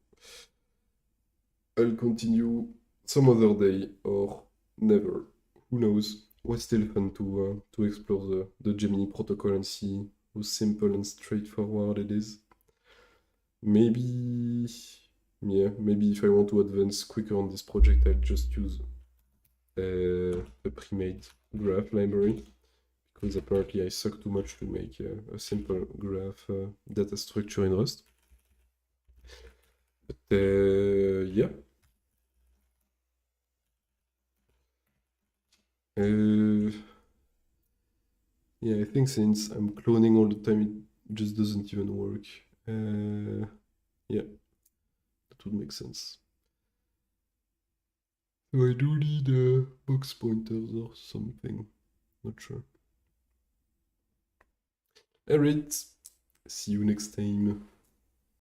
I'll continue some other day or never. Who knows? What's still fun to explore the Gemini protocol and see how simple and straightforward it is. Maybe, yeah, maybe if I want to advance quicker on this project, I'll just use a pre-made graph library, because apparently I suck too much to make a simple graph data structure in Rust. But yeah. Uh, yeah, I think since I'm cloning all the time, it just doesn't even work. Yeah, that would make sense. So I do need box pointers or something. Not sure. Alright, see you next time.